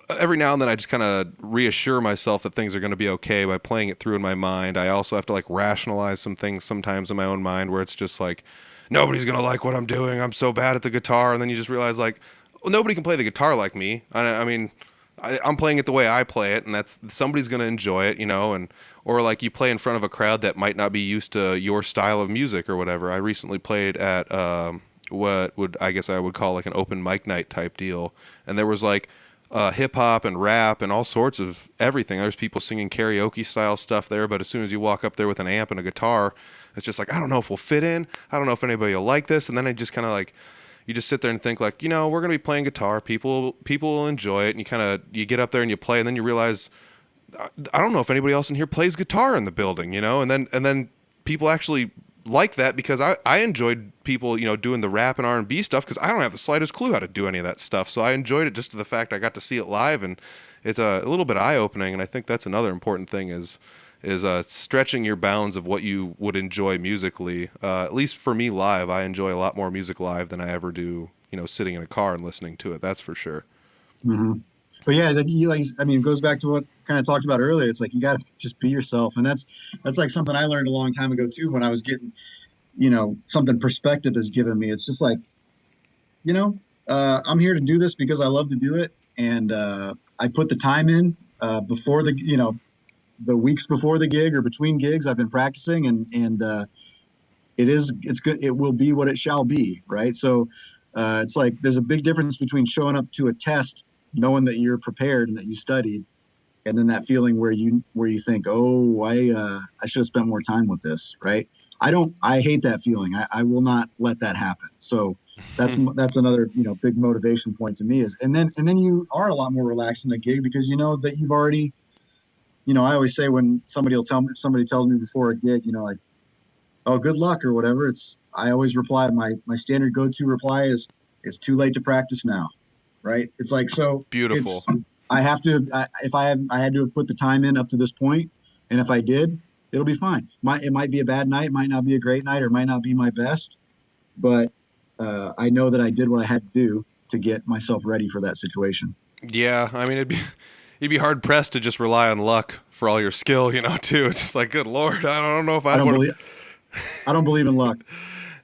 every now and then I just kind of reassure myself that things are going to be okay by playing it through in my mind. I also have to like rationalize some things sometimes in my own mind, where it's just like, nobody's going to like what I'm doing. I'm so bad at the guitar. And then you just realize like, well, nobody can play the guitar like me. I mean, I'm playing it the way I play it, and that's somebody's going to enjoy it, and or like you play in front of a crowd that might not be used to your style of music or whatever. I recently played at what would I guess I would call like an open mic night type deal, and there was like hip hop and rap and all sorts of everything. There's people singing karaoke style stuff there, but as soon as you walk up there with an amp and a guitar, it's just like, I don't know if we'll fit in. I don't know if anybody will like this. And then I just kind of like, you just sit there and think like, we're going to be playing guitar. People will enjoy it. And you get up there and you play, and then you realize, I don't know if anybody else in here plays guitar in the building, and then people actually like that because I enjoyed people, doing the rap and R&B stuff because I don't have the slightest clue how to do any of that stuff. So I enjoyed it just to the fact I got to see it live, and it's a little bit eye-opening. And I think that's another important thing is stretching your bounds of what you would enjoy musically. At least for me live, I enjoy a lot more music live than I ever do, sitting in a car and listening to it. That's for sure. Mm-hmm. But yeah, it goes back to what kind of talked about earlier. It's like you got to just be yourself, and that's like something I learned a long time ago too. When I was getting, something perspective has given me. It's just like, I'm here to do this because I love to do it, and I put the time in before the weeks before the gig or between gigs. I've been practicing, and it's good. It will be what it shall be, right? So it's like there's a big difference between showing up to a test knowing that you're prepared and that you studied, and then that feeling where you think, oh, I should have spent more time with this, right? I hate that feeling. I will not let that happen. So that's another big motivation point to me and then you are a lot more relaxed in the gig because you know that you've already, I always say when somebody tells me before a gig, like, oh, good luck or whatever, I always reply, my standard go-to reply is, it's too late to practice now. Right. It's like, so beautiful. I have to, if I had to have put the time in up to this point, and if I did, it'll be fine. It might be a bad night, might not be a great night, or might not be my best, but I know that I did what I had to do to get myself ready for that situation. Yeah. I mean, you'd be hard pressed to just rely on luck for all your skill, too. It's just like, good Lord, I don't know if I don't believe in luck.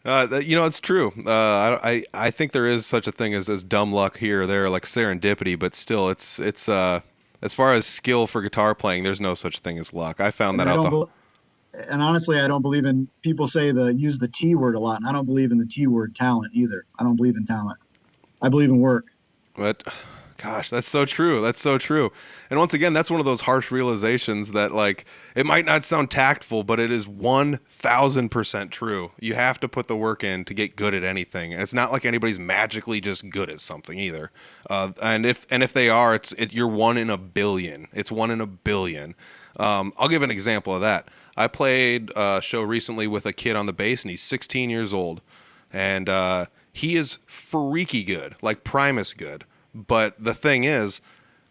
It's true. I think there is such a thing as dumb luck here or there, like serendipity, but still, it's as far as skill for guitar playing, there's no such thing as luck. I found that out. And honestly, I don't believe in, people say use the T word a lot, and I don't believe in the T word, talent, either. I don't believe in talent. I believe in work. But gosh, that's so true. That's so true. And once again, that's one of those harsh realizations that, like, it might not sound tactful, but it is 1,000% true. You have to put the work in to get good at anything. And it's not like anybody's magically just good at something either. And if they are, you're 1 in a billion. It's 1 in a billion. I'll give an example of that. I played a show recently with a kid on the bass, and he's 16 years old. And he is freaky good, like Primus good. But the thing is,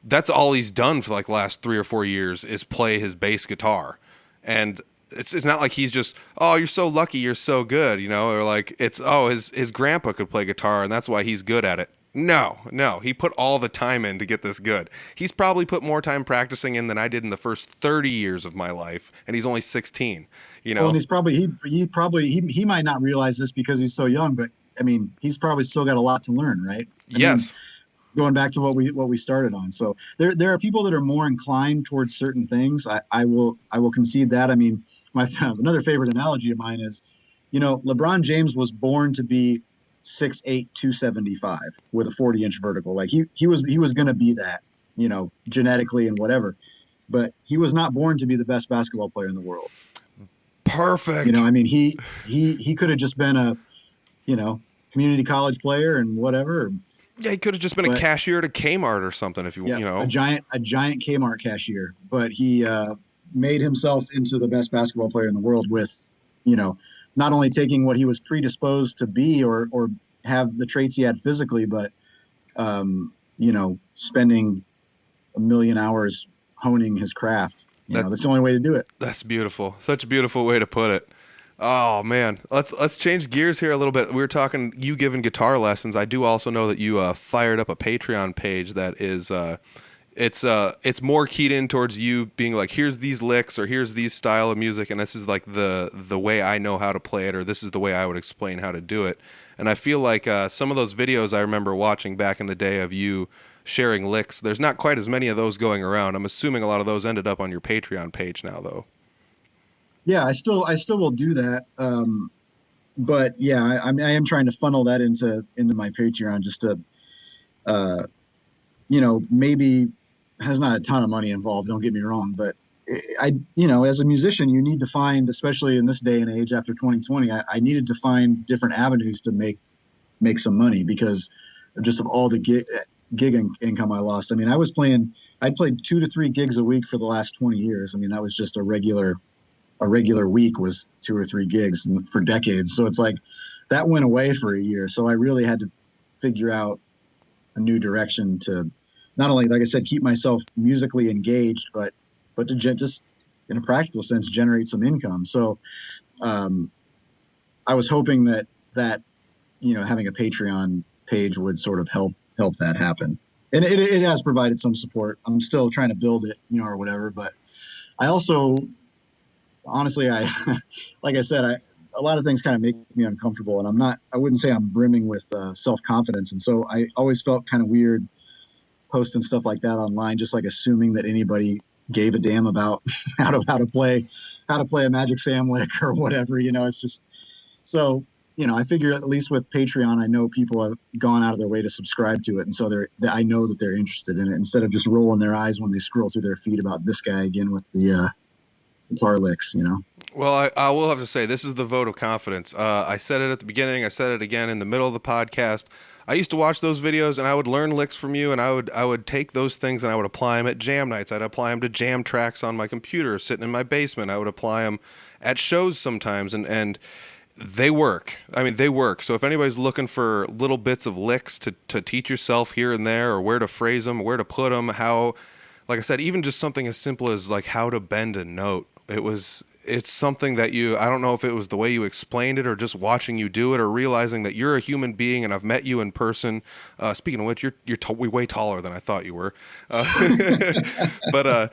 that's all he's done for like the last 3 or 4 years is play his bass guitar. And it's not like he's just, oh, you're so lucky, you're so good, or like his grandpa could play guitar and that's why he's good at it. No, he put all the time in to get this good. He's probably put more time practicing in than I did in the first 30 years of my life, and he's only 16. Well, and he's probably he might not realize this because he's so young, but I mean, he's probably still got a lot to learn, right? Yes. Going back to what we started on. So there are people that are more inclined towards certain things. I will concede that. I mean, another favorite analogy of mine is, LeBron James was born to be 6'8", 275 with a 40-inch vertical. Like he was going to be that, genetically and whatever, but he was not born to be the best basketball player in the world. Perfect. I mean, he could have just been a, community college player and whatever. Yeah, he could have just been a cashier at a Kmart or something if a giant Kmart cashier, but he made himself into the best basketball player in the world with, not only taking what he was predisposed to be or have the traits he had physically, but spending 1 million hours honing his craft. That's the only way to do it. That's beautiful. Such a beautiful way to put it. Oh man, let's change gears here a little bit. We were talking you giving guitar lessons. I do also know that you fired up a Patreon page that is it's more keyed in towards you being like, here's these licks or here's these style of music, and this is like the way I know how to play it, or this is the way I would explain how to do it. And I feel like some of those videos I remember watching back in the day of you sharing licks. There's not quite as many of those going around. I'm assuming a lot of those ended up on your Patreon page now, though. Yeah, I still will do that. But yeah, I am trying to funnel that into my Patreon just to, uh, maybe has not a ton of money involved. Don't get me wrong, but as a musician, you need to find, especially in this day and age after 2020, I needed to find different avenues to make some money because of all the income I lost. I mean, I'd played 2 to 3 gigs a week for the last 20 years. I mean, that was just a regular week was 2 or 3 gigs for decades. So it's like that went away for a year. So I really had to figure out a new direction to not only, like I said, keep myself musically engaged, but to just in a practical sense, generate some income. So I was hoping that having a Patreon page would sort of help that happen. And it has provided some support. I'm still trying to build it, or whatever. But I also, honestly, like I said, a lot of things kind of make me uncomfortable, and I wouldn't say I'm brimming with self-confidence. And so I always felt kind of weird posting stuff like that online, just like assuming that anybody gave a damn about how to play a Magic Sam lick or whatever. It's just so. I figure at least with Patreon, I know people have gone out of their way to subscribe to it, and so I know that they're interested in it instead of just rolling their eyes when they scroll through their feed about this guy again with the guitar licks. Well, I will have to say this is the vote of confidence. I said it at the beginning. I said it again in the middle of the podcast. I used to watch those videos and I would learn licks from you, and I would take those things and I would apply them at jam nights. I'd apply them to jam tracks on my computer sitting in my basement. I would apply them at shows sometimes, and they work. I mean, they work. So if anybody's looking for little bits of licks to teach yourself here and there, or where to phrase them, where to put them, how, like I said, even just something as simple as like how to bend a note. It's something that I don't know if it was the way you explained it or just watching you do it or realizing that you're a human being and I've met you in person. Speaking of which, you're way taller than I thought you were. But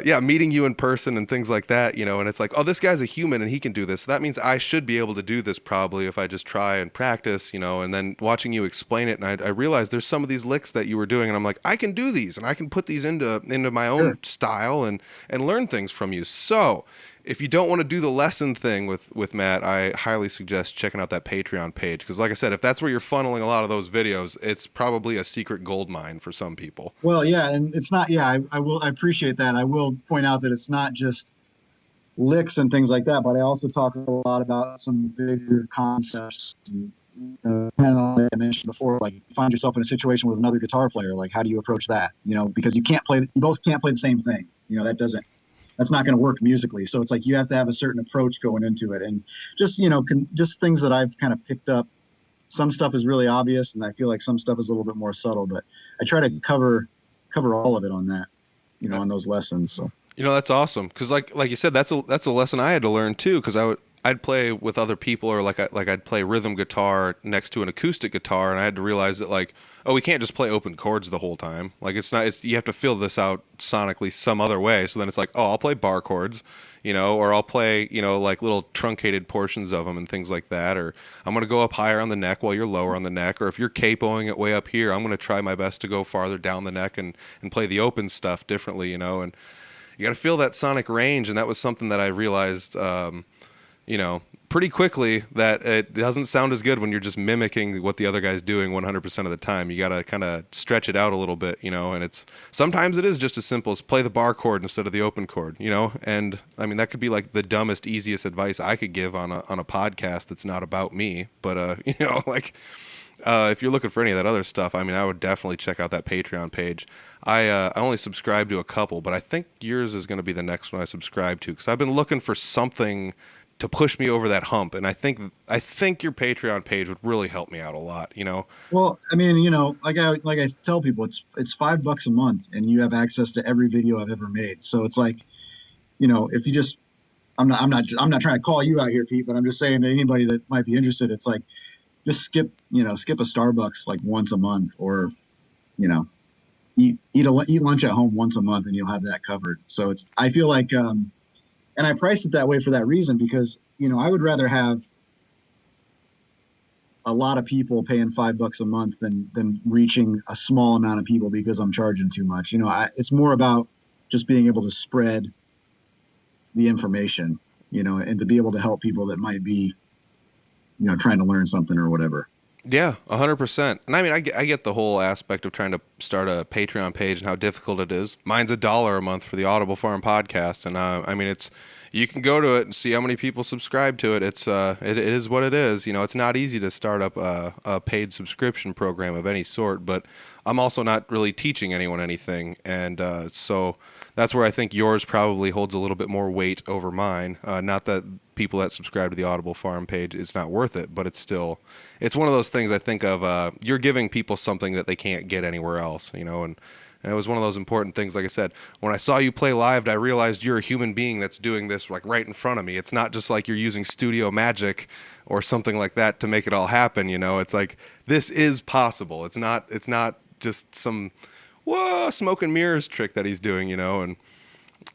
yeah, meeting you in person and things like that, and it's like, oh, this guy's a human and he can do this. So that means I should be able to do this probably if I just try and practice, and then watching you explain it. And I realized there's some of these licks that you were doing and I'm like, I can do these and I can put these into my own style and learn things from you. So if you don't want to do the lesson thing with Matt, I highly suggest checking out that Patreon page. Because like I said, if that's where you're funneling a lot of those videos, it's probably a secret gold mine for some people. Well, yeah, and it's not, yeah, I appreciate that. I will point out that it's not just licks and things like that, but I also talk a lot about some bigger concepts. Like I mentioned before, like you find yourself in a situation with another guitar player, like how do you approach that? Because you both can't play the same thing. That's not going to work musically. So it's like you have to have a certain approach going into it, and just just things that I've kind of picked up. Some stuff is really obvious, and I feel like some stuff is a little bit more subtle. But I try to cover all of it on that, on those lessons. So that's awesome because like you said, that's a lesson I had to learn too. Because I'd play with other people, or I'd play rhythm guitar next to an acoustic guitar, and I had to realize that we can't just play open chords the whole time. Like you have to feel this out sonically some other way. So then it's like, oh, I'll play bar chords, or I'll play, like little truncated portions of them and things like that. Or I'm going to go up higher on the neck while you're lower on the neck. Or if you're capoing it way up here, I'm going to try my best to go farther down the neck and play the open stuff differently, and you got to feel that sonic range. And that was something that I realized, pretty quickly that it doesn't sound as good when you're just mimicking what the other guy's doing 100% of the time. You got to kind of stretch it out a little bit, and sometimes it is just as simple as play the bar chord instead of the open chord, and I mean, that could be like the dumbest, easiest advice I could give on a podcast that's not about me. But, if you're looking for any of that other stuff, I mean, I would definitely check out that Patreon page. I only subscribe to a couple, but I think yours is going to be the next one I subscribe to because I've been looking for something to push me over that hump, and I think your Patreon page would really help me out a lot. Well, I mean, like I tell people, it's $5 a month, and you have access to every video I've ever made. So it's like, if you just, I'm not trying to call you out here, Pete, but I'm just saying to anybody that might be interested, it's like, just skip a Starbucks like once a month, or eat lunch at home once a month, and you'll have that covered. So I feel like. And I priced it that way for that reason, because, I would rather have a lot of people paying $5 a month than reaching a small amount of people because I'm charging too much. It's more about just being able to spread the information, and to be able to help people that might be, trying to learn something or whatever. Yeah, 100%. And I mean, I get the whole aspect of trying to start a Patreon page and how difficult it is. Mine's $1 a month for the Audible Farm podcast, and I mean, you can go to it and see how many people subscribe to it. It is what it is. It's not easy to start up a paid subscription program of any sort, but I'm also not really teaching anyone anything, and so that's where I think yours probably holds a little bit more weight over mine. Not that people that subscribe to the Audible Farm page, it's not worth it, but it's one of those things I think of. You're giving people something that they can't get anywhere else, and it was one of those important things. Like I said, when I saw you play live, I realized you're a human being that's doing this like right in front of me. It's not just like you're using studio magic or something like that to make it all happen. It's like this is possible. It's not just some smoke and mirrors trick that he's doing. And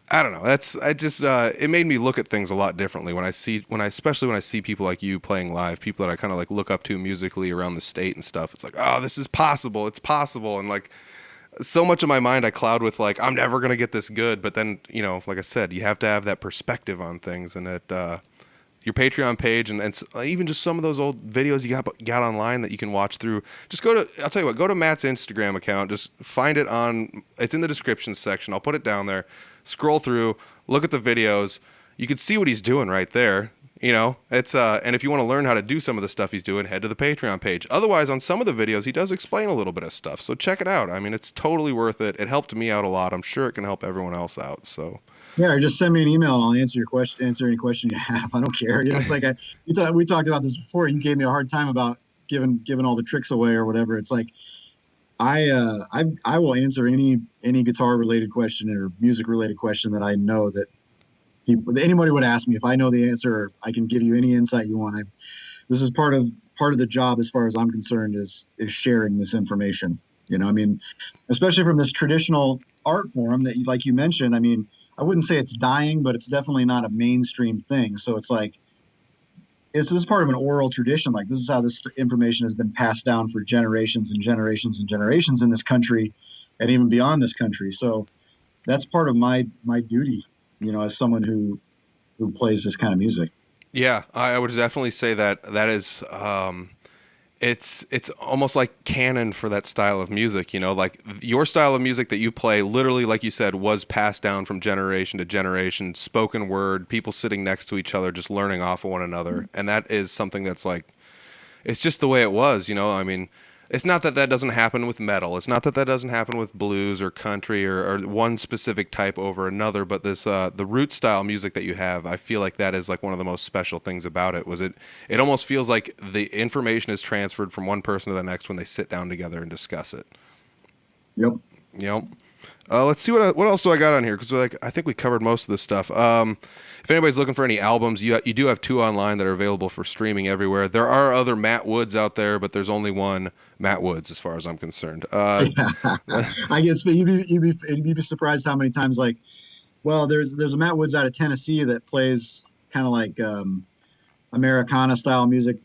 I don't know. It made me look at things a lot differently especially when I see people like you playing live, people that I kind of like look up to musically around the state and stuff. It's like, oh, this is possible. It's possible. And like so much of my mind I cloud with like, I'm never going to get this good. But then, like I said, you have to have that perspective on things, and that, your Patreon page and even just some of those old videos you got online that you can watch through. Just go to Matt's Instagram account. Just find it it's in the description section. I'll put it down there. Scroll through, look at the videos. You can see what he's doing right there. It's and if you want to learn how to do some of the stuff he's doing, head to the Patreon page. Otherwise, on some of the videos, he does explain a little bit of stuff. So check it out. I mean, it's totally worth it. It helped me out a lot. I'm sure it can help everyone else out. So. Yeah, or just send me an email and I'll answer any question you have. I don't care. It's like we talked about this before. You gave me a hard time about giving all the tricks away or whatever. It's like I will answer any guitar related question or music related question that I know that anybody would ask me. If I know the answer, I can give you any insight you want. This is part of the job, as far as I'm concerned, is sharing this information. I mean, especially from this traditional art form that, like you mentioned. I mean, I wouldn't say it's dying, but it's definitely not a mainstream thing. So it's like, this is part of an oral tradition. Like, this is how this information has been passed down for generations and generations and generations in this country, and even beyond this country. So that's part of my duty, as someone who plays this kind of music. Yeah, I would definitely say that is, it's almost like canon for that style of music, like your style of music that you play, literally, like you said, was passed down from generation to generation, spoken word, people sitting next to each other, just learning off of one another. And that is something that's like, it's just the way it was, I mean, it's not that doesn't happen with metal. It's not that doesn't happen with blues or country or one specific type over another. But this the root style music that you have, I feel like that is like one of the most special things about it. It almost feels like the information is transferred from one person to the next when they sit down together and discuss it. Yep. Let's see what else do I got on here, because I think we covered most of this stuff. If anybody's looking for any albums, you do have 2 online that are available for streaming everywhere. There are other Matt Woods out there, but there's only one Matt Woods as far as I'm concerned. I guess you'd be surprised how many times, like, well, there's a Matt Woods out of Tennessee that plays kind of like Americana style music.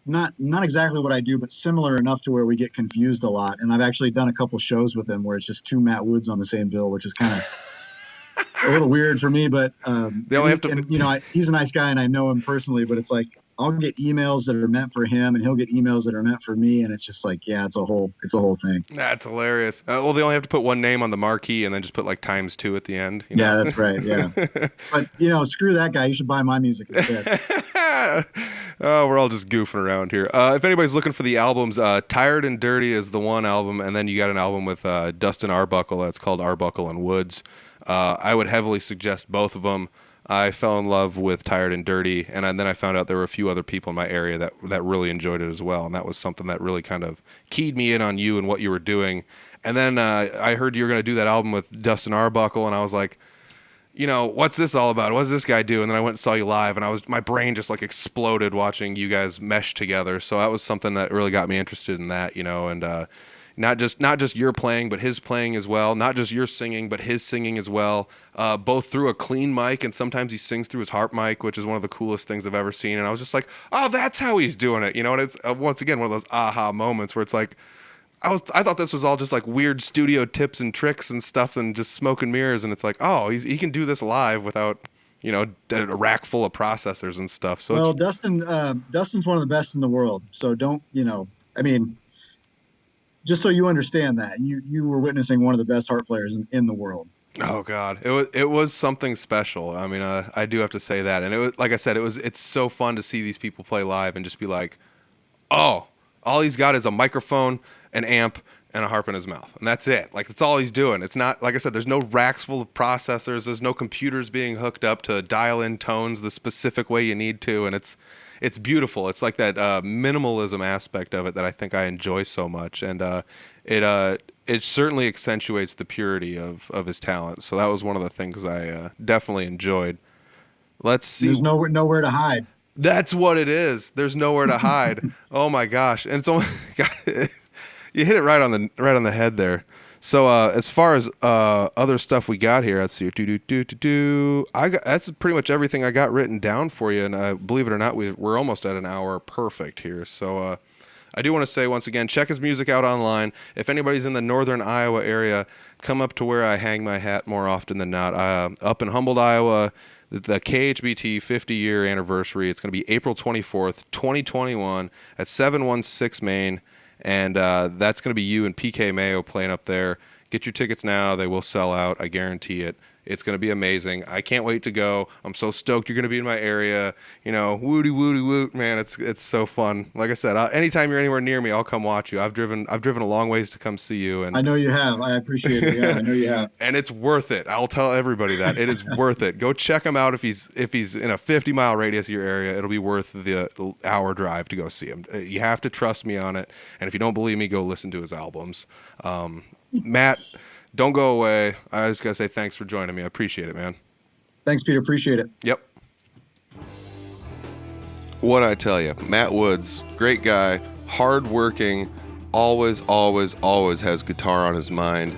Not exactly what I do, but similar enough to where we get confused a lot. And I've actually done a couple shows with him where it's just 2 Matt Woods on the same bill, which is kind of a little weird for me. But they only have to. He's a nice guy and I know him personally. But it's like, I'll get emails that are meant for him and he'll get emails that are meant for me, and it's just like, yeah, it's a whole thing. That's hilarious. Well, they only have to put one name on the marquee and then just put like ×2 at the end. Yeah, that's right. Yeah, but screw that guy. You should buy my music instead. Oh, we're all just goofing around here. If anybody's looking for the albums, Tired and Dirty is the one album, and then you got an album with Dustin Arbuckle that's called Arbuckle and Woods. I would heavily suggest both of them. I fell in love with Tired and Dirty, and then I found out there were a few other people in my area that really enjoyed it as well, and that was something that really kind of keyed me in on you and what you were doing. And then I heard you were going to do that album with Dustin Arbuckle, and I was like, what's this all about? What does this guy do? And then I went and saw you live, and my brain just like exploded watching you guys mesh together. So that was something that really got me interested in that, and not just your playing, but his playing as well. Not just your singing, but his singing as well. Both through a clean mic, and sometimes he sings through his harp mic, which is one of the coolest things I've ever seen. And I was just like, oh, that's how he's doing it, you know. And it's once again one of those aha moments where it's like, I thought this was all just like weird studio tips and tricks and stuff, and just smoke and mirrors. And it's like, oh, he can do this live without, you know, a rack full of processors and stuff. So well, Dustin's one of the best in the world. So don't, I mean, just so you understand that you were witnessing one of the best harp players in the world. Oh God, it was something special. I mean, I do have to say that, and it was, like I said, it's so fun to see these people play live and just be like, oh, all he's got is a microphone, an amp, and a harp in his mouth, and that's it. Like, that's all he's doing. It's not, like I said, there's no racks full of processors. There's no computers being hooked up to dial in tones the specific way you need to, and it's beautiful. It's like that minimalism aspect of it that I think I enjoy so much, and it certainly accentuates the purity of his talent. So that was one of the things I definitely enjoyed. Let's see. There's nowhere to hide. That's what it is. There's nowhere to hide. Oh my gosh! And it's only you hit it right on the head there. So as far as other stuff we got here, let's see. That's pretty much everything I got written down for you. And believe it or not, we're almost at an hour perfect here. So I do want to say once again, check his music out online. If anybody's in the northern Iowa area, come up to where I hang my hat more often than not. Up in Humboldt, Iowa, the KHBT 50-year anniversary. It's going to be April 24th, 2021 at 716 Main. And that's going to be you and PK Mayo playing up there. Get your tickets now. They will sell out. I guarantee it. It's going to be amazing. I can't wait to go. I'm so stoked you're going to be in my area. You know, woody woot, man. It's so fun. Like I said, anytime you're anywhere near me, I'll come watch you. I've driven a long ways to come see you. And I know you have. I appreciate it. Yeah, I know you have. And it's worth it. I'll tell everybody that it is worth it. Go check him out if he's in a 50-mile radius of your area. It'll be worth the hour drive to go see him. You have to trust me on it. And if you don't believe me, go listen to his albums. Matt, don't go away. I just got to say thanks for joining me. I appreciate it, man. Thanks, Peter. Appreciate it. Yep. What'd I tell you? Matt Woods, great guy, hardworking, always has guitar on his mind.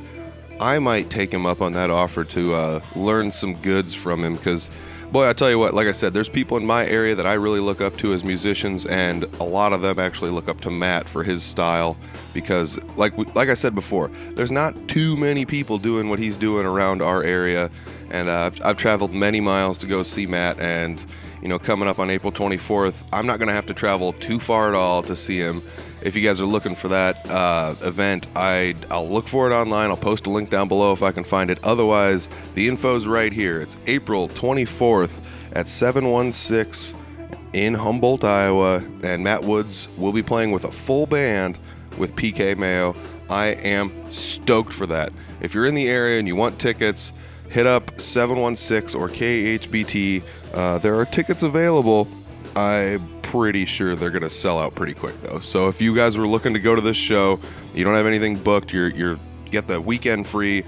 I might take him up on that offer to learn some goods from him because, boy, I tell you what, like I said, there's people in my area that I really look up to as musicians, and a lot of them actually look up to Matt for his style because, like I said before, there's not too many people doing what he's doing around our area, and I've traveled many miles to go see Matt, and, you know, coming up on April 24th, I'm not going to have to travel too far at all to see him. If you guys are looking for that event, I'll look for it online. I'll post a link down below if I can find it. Otherwise, the info's right here. It's April 24th at 716 in Humboldt, Iowa. And Matt Woods will be playing with a full band with PK Mayo. I am stoked for that. If you're in the area and you want tickets, hit up 716 or KHBT. There are tickets available. I'm pretty sure they're going to sell out pretty quick, though. So if you guys were looking to go to this show, you don't have anything booked, you get the weekend free,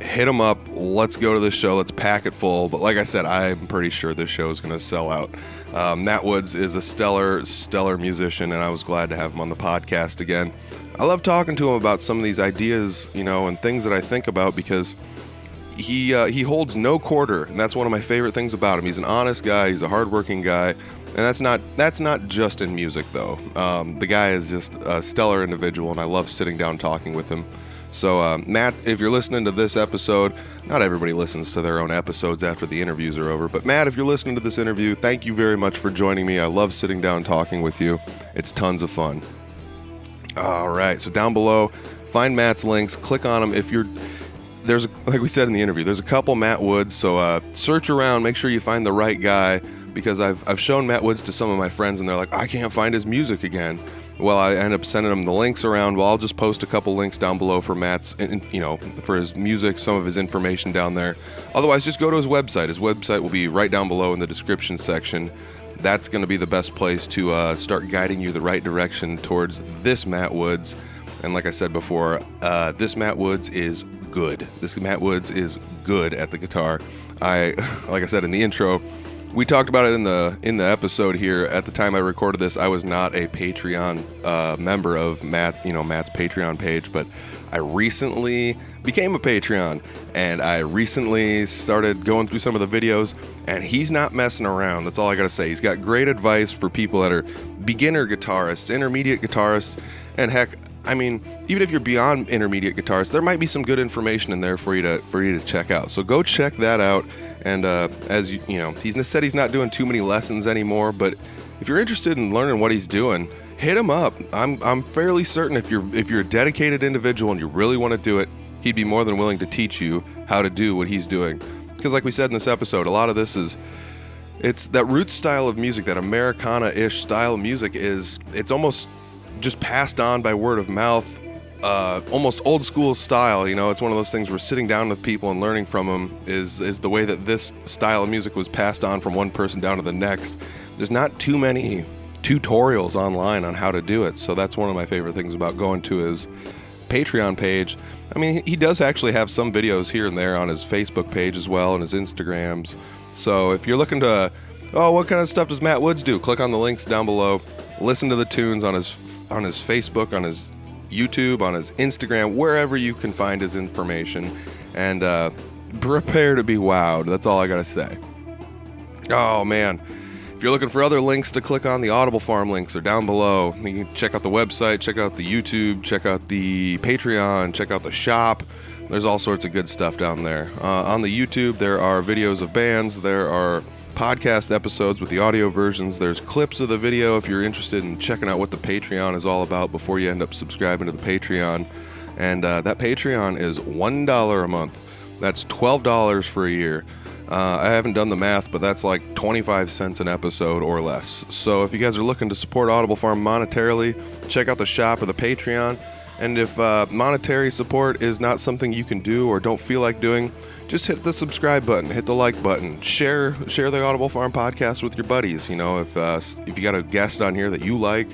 hit them up. Let's go to this show. Let's pack it full. But like I said, I'm pretty sure this show is going to sell out. Matt Woods is a stellar musician, and I was glad to have him on the podcast again. I love talking to him about some of these ideas, you know, and things that I think about because he holds no quarter, and that's one of my favorite things about him. He's an honest guy. He's a hardworking guy, and that's not just in music, though. The guy is just a stellar individual, and I love sitting down talking with him. So, Matt, if you're listening to this episode, not everybody listens to their own episodes after the interviews are over, but Matt, if you're listening to this interview, thank you very much for joining me. I love sitting down talking with you. It's tons of fun. All right, so down below, find Matt's links, click on them. Like we said in the interview, there's a couple Matt Woods, so search around, make sure you find the right guy, because I've shown Matt Woods to some of my friends, and they're like, I can't find his music again. Well, I end up sending them the links around. Well, I'll just post a couple links down below for Matt's, you know, for his music, some of his information down there. Otherwise, just go to his website. His website will be right down below in the description section. That's going to be the best place to start guiding you the right direction towards this Matt Woods. And like I said before, this Matt Woods is good. This Matt Woods is good at the guitar. Like I said in the intro, We talked about it in the episode here. At the time I recorded this, I was not a Patreon member of Matt's Patreon page, but I recently became a Patreon, and I recently started going through some of the videos, and he's not messing around. That's all I gotta say. He's got great advice for people that are beginner guitarists, intermediate guitarists, and heck, I mean, even if you're beyond intermediate guitarists, there might be some good information in there for you to check out. So go check that out. And as you know, he's said he's not doing too many lessons anymore, but if you're interested in learning what he's doing, hit him up. I'm fairly certain if you're a dedicated individual and you really want to do it, he'd be more than willing to teach you how to do what he's doing. Because like we said in this episode, a lot of this it's that roots style of music, that Americana-ish style of music it's almost just passed on by word of mouth. Almost old school style, it's one of those things where sitting down with people and learning from them is the way that this style of music was passed on from one person down to the next. There's not too many tutorials online on how to do it, so that's one of my favorite things about going to his Patreon page. I mean, he does actually have some videos here and there on his Facebook page as well and his Instagrams. So if you're looking to, what kind of stuff does Matt Woods do? Click on the links down below. Listen to the tunes on his Facebook, on his YouTube, on his Instagram, wherever you can find his information, and prepare to be wowed. That's all I gotta say. Oh man, if you're looking for other links to click on, the Audible Farm links are down below. You can check out the website, check out the YouTube, check out the Patreon, check out the shop. There's all sorts of good stuff down there. On the YouTube, there are videos of bands, there are podcast episodes with the audio versions. There's clips of the video if you're interested in checking out what the Patreon is all about before you end up subscribing to the Patreon. And that Patreon is $1 a month. That's $12 for a year. I haven't done the math, but that's like 25 cents an episode or less. So if you guys are looking to support Audible Farm monetarily, check out the shop or the Patreon. And if monetary support is not something you can do or don't feel like doing, just hit the subscribe button, hit the like button, share the Audible Farm podcast with your buddies. If you got a guest on here that you like,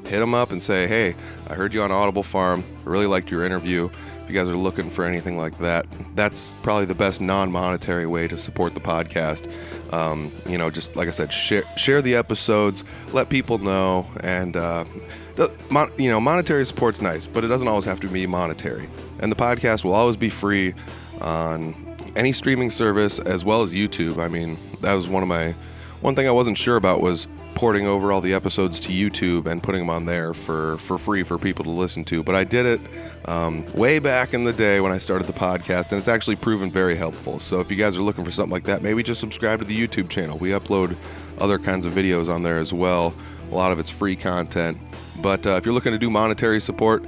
hit them up and say, hey, I heard you on Audible Farm. I really liked your interview. If you guys are looking for anything like that, that's probably the best non-monetary way to support the podcast. Just like I said, share the episodes, let people know, and monetary support's nice, but it doesn't always have to be monetary. And the podcast will always be free on any streaming service as well as YouTube. I mean, that was one thing I wasn't sure about was porting over all the episodes to YouTube and putting them on there for free for people to listen to. But I did it way back in the day when I started the podcast, and it's actually proven very helpful. So if you guys are looking for something like that, maybe just subscribe to the YouTube channel. We upload other kinds of videos on there as well. A lot of it's free content. But if you're looking to do monetary support,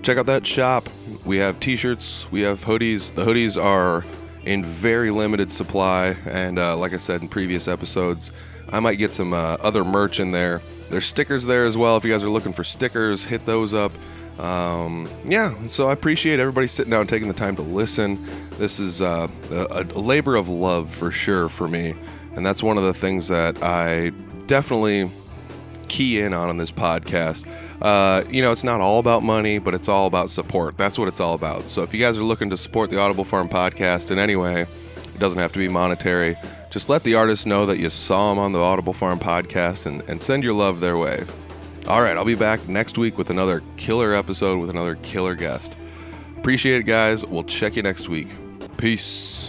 check out that shop. We have t-shirts, we have hoodies. The hoodies are in very limited supply, and like I said in previous episodes, I might get some other merch in there. There's stickers there as well. If you guys are looking for stickers, hit those up. So I appreciate everybody sitting down and taking the time to listen. This is a labor of love for sure for me, and that's one of the things that I definitely key in on this podcast. It's not all about money, but it's all about support. That's what it's all about. So if you guys are looking to support the Audible Farm podcast in any way, it doesn't have to be monetary. Just let the artists know that you saw them on the Audible Farm podcast and send your love their way. All right, I'll be back next week with another killer episode with another killer guest. Appreciate it, guys. We'll check you next week. Peace.